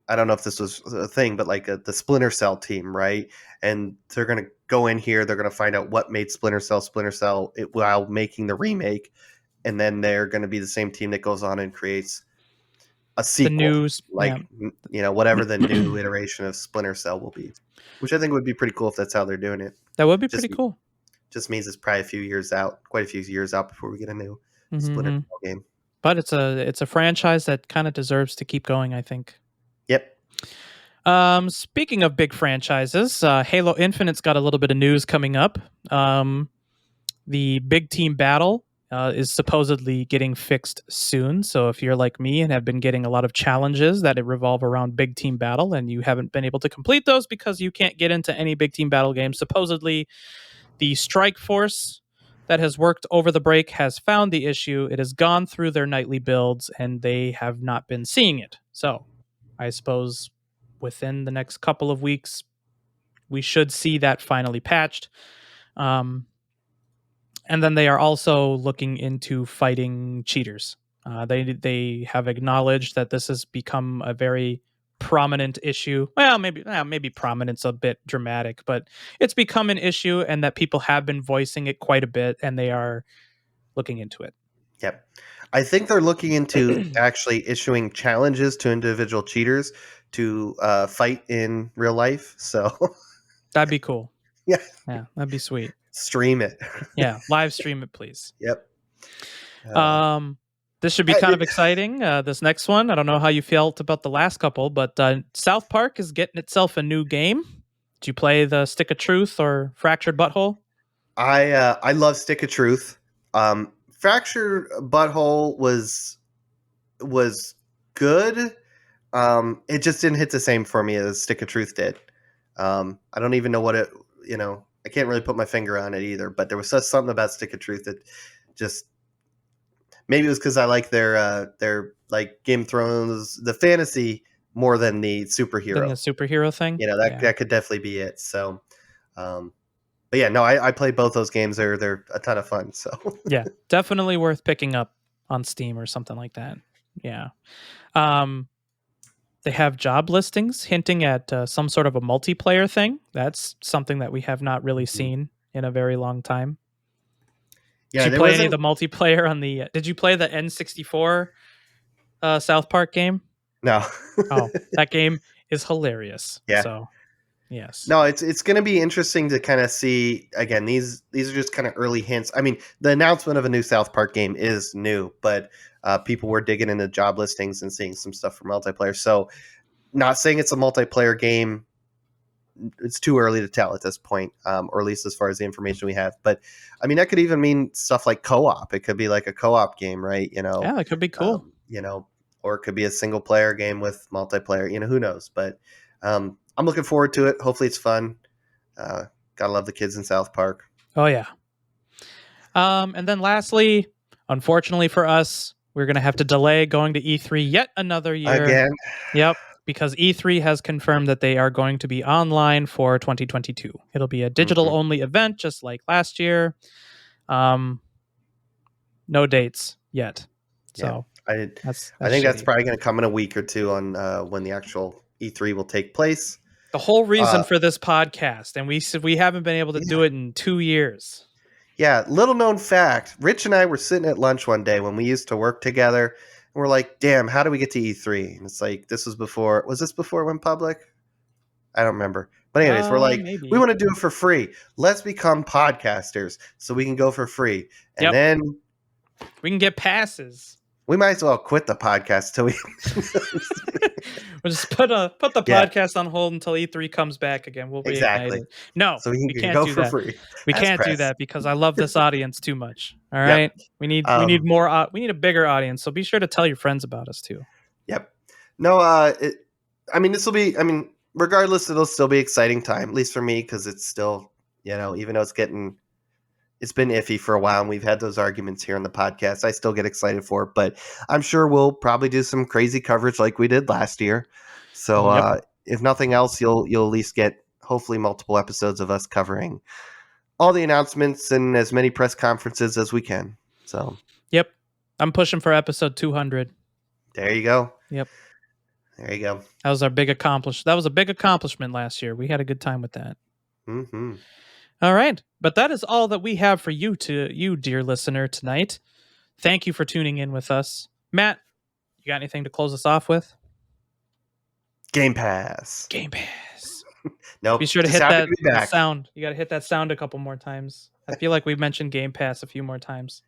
I don't know if this was a thing, but like the Splinter Cell team, right? And they're going to go in here. They're going to find out what made Splinter Cell while making the remake, and then they're going to be the same team that goes on and creates a The sequel, news, yeah. like whatever the new iteration of Splinter Cell will be, which I think would be pretty cool if that's how they're doing it. That would be Just pretty cool. just means it's probably quite a few years out before we get a new Splinter Mm-hmm. Cell game. But it's a franchise that kind of deserves to keep going, I think. Yep. Speaking of big franchises, Halo Infinite's got a little bit of news coming up. The big team battle is supposedly getting fixed soon. So if you're like me and have been getting a lot of challenges that revolve around big team battle and you haven't been able to complete those because you can't get into any big team battle games, supposedly the strike force that has worked over the break has found the issue. It has gone through their nightly builds and they have not been seeing it. So I suppose within the next couple of weeks, we should see that finally patched. And then they are also looking into fighting cheaters. They have acknowledged that this has become a very prominent issue. Well, maybe prominent's a bit dramatic, but it's become an issue, and that people have been voicing it quite a bit, and they are looking into it. Yep. I think they're looking into actually issuing challenges to individual cheaters to fight in real life. So That'd be cool. yeah, That'd be sweet. stream it. Yeah, live stream it, please. Yep. This should be kind of exciting. This next one, I don't know how you felt about the last couple, but South Park is getting itself a new game. Did you play the Stick of Truth or Fractured Butthole? I love Stick of Truth. Fractured Butthole was good. It just didn't hit the same for me as Stick of Truth did. I don't even know what it. I can't really put my finger on it either. But there was just something about Stick of Truth that just. Maybe it was because I like their like Game of Thrones, the fantasy more than the superhero. Than the superhero thing? That could definitely be it. So, but yeah, no, I played both those games. They're a ton of fun. So yeah, definitely worth picking up on Steam or something like that. Yeah. They have job listings hinting at some sort of a multiplayer thing. That's something that we have not really seen in a very long time. Yeah, did you play any of the multiplayer on the? Did you play the N64 South Park game? No. Oh, that game is hilarious. Yeah. So, yes. No, it's going to be interesting to kind of see. Again, these are just kind of early hints. I mean, the announcement of a new South Park game is new, but people were digging into job listings and seeing some stuff for multiplayer. So, not saying it's a multiplayer game. It's too early to tell at this point, or at least as far as the information we have. But I mean, that could even mean stuff like co-op. It could be like a co-op game, right? Yeah, that could be cool. Or it could be a single player game with multiplayer. Who knows? But I'm looking forward to it. Hopefully, it's fun. Gotta love the kids in South Park. Oh yeah. And then lastly, unfortunately for us, we're gonna have to delay going to E3 yet another year. Again. Yep. Because E3 has confirmed that they are going to be online for 2022. It'll be a digital-only event, just like last year. No dates yet. So yeah. that's I think that's probably going to come in a week or two on when the actual E3 will take place. The whole reason for this podcast, and we haven't been able to do it in 2 years. Yeah, little known fact. Rich and I were sitting at lunch one day when we used to work together. We're like, damn, how do we get to E3? And it's like, was this before it went public? I don't remember. But anyways, we're like, maybe. We want to do it for free. Let's become podcasters so we can go for free. And then we can get passes. We might as well quit the podcast till we we'll just put the podcast on hold until E3 comes back again. We'll reignite it. No, so we can't go do for that. free. We can't do that because I love this audience too much. All right, we need more. We need a bigger audience. So be sure to tell your friends about us too. Yep. No. This will be. Regardless, it'll still be exciting time, at least for me, because it's still, even though it's been iffy for a while, and we've had those arguments here on the podcast, I still get excited for it. But I'm sure we'll probably do some crazy coverage like we did last year. So if nothing else, you'll at least get hopefully multiple episodes of us covering all the announcements and as many press conferences as we can. So yep, I'm pushing for episode 200. There you go. Yep. There you go. That was our big accomplishment. That was a big accomplishment last year. We had a good time with that. Mm-hmm. All right. But that is all that we have for you, dear listener, tonight. Thank you for tuning in with us. Matt, you got anything to close us off with? Game Pass. Game Pass. Nope. Be sure to Just hit happy that to be back. sound. You got to hit that sound a couple more times. I feel like we've mentioned Game Pass a few more times.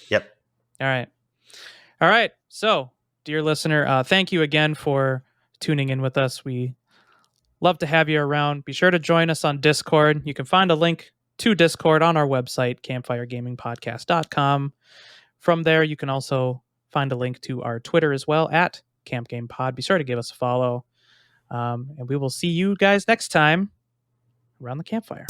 Yep. All right. So, dear listener, thank you again for tuning in with us. We love to have you around. Be sure to join us on Discord. You can find a link to Discord on our website, campfiregamingpodcast.com. From there, you can also find a link to our Twitter as well at Camp Game Pod. Be sure to give us a follow. And we will see you guys next time around the campfire.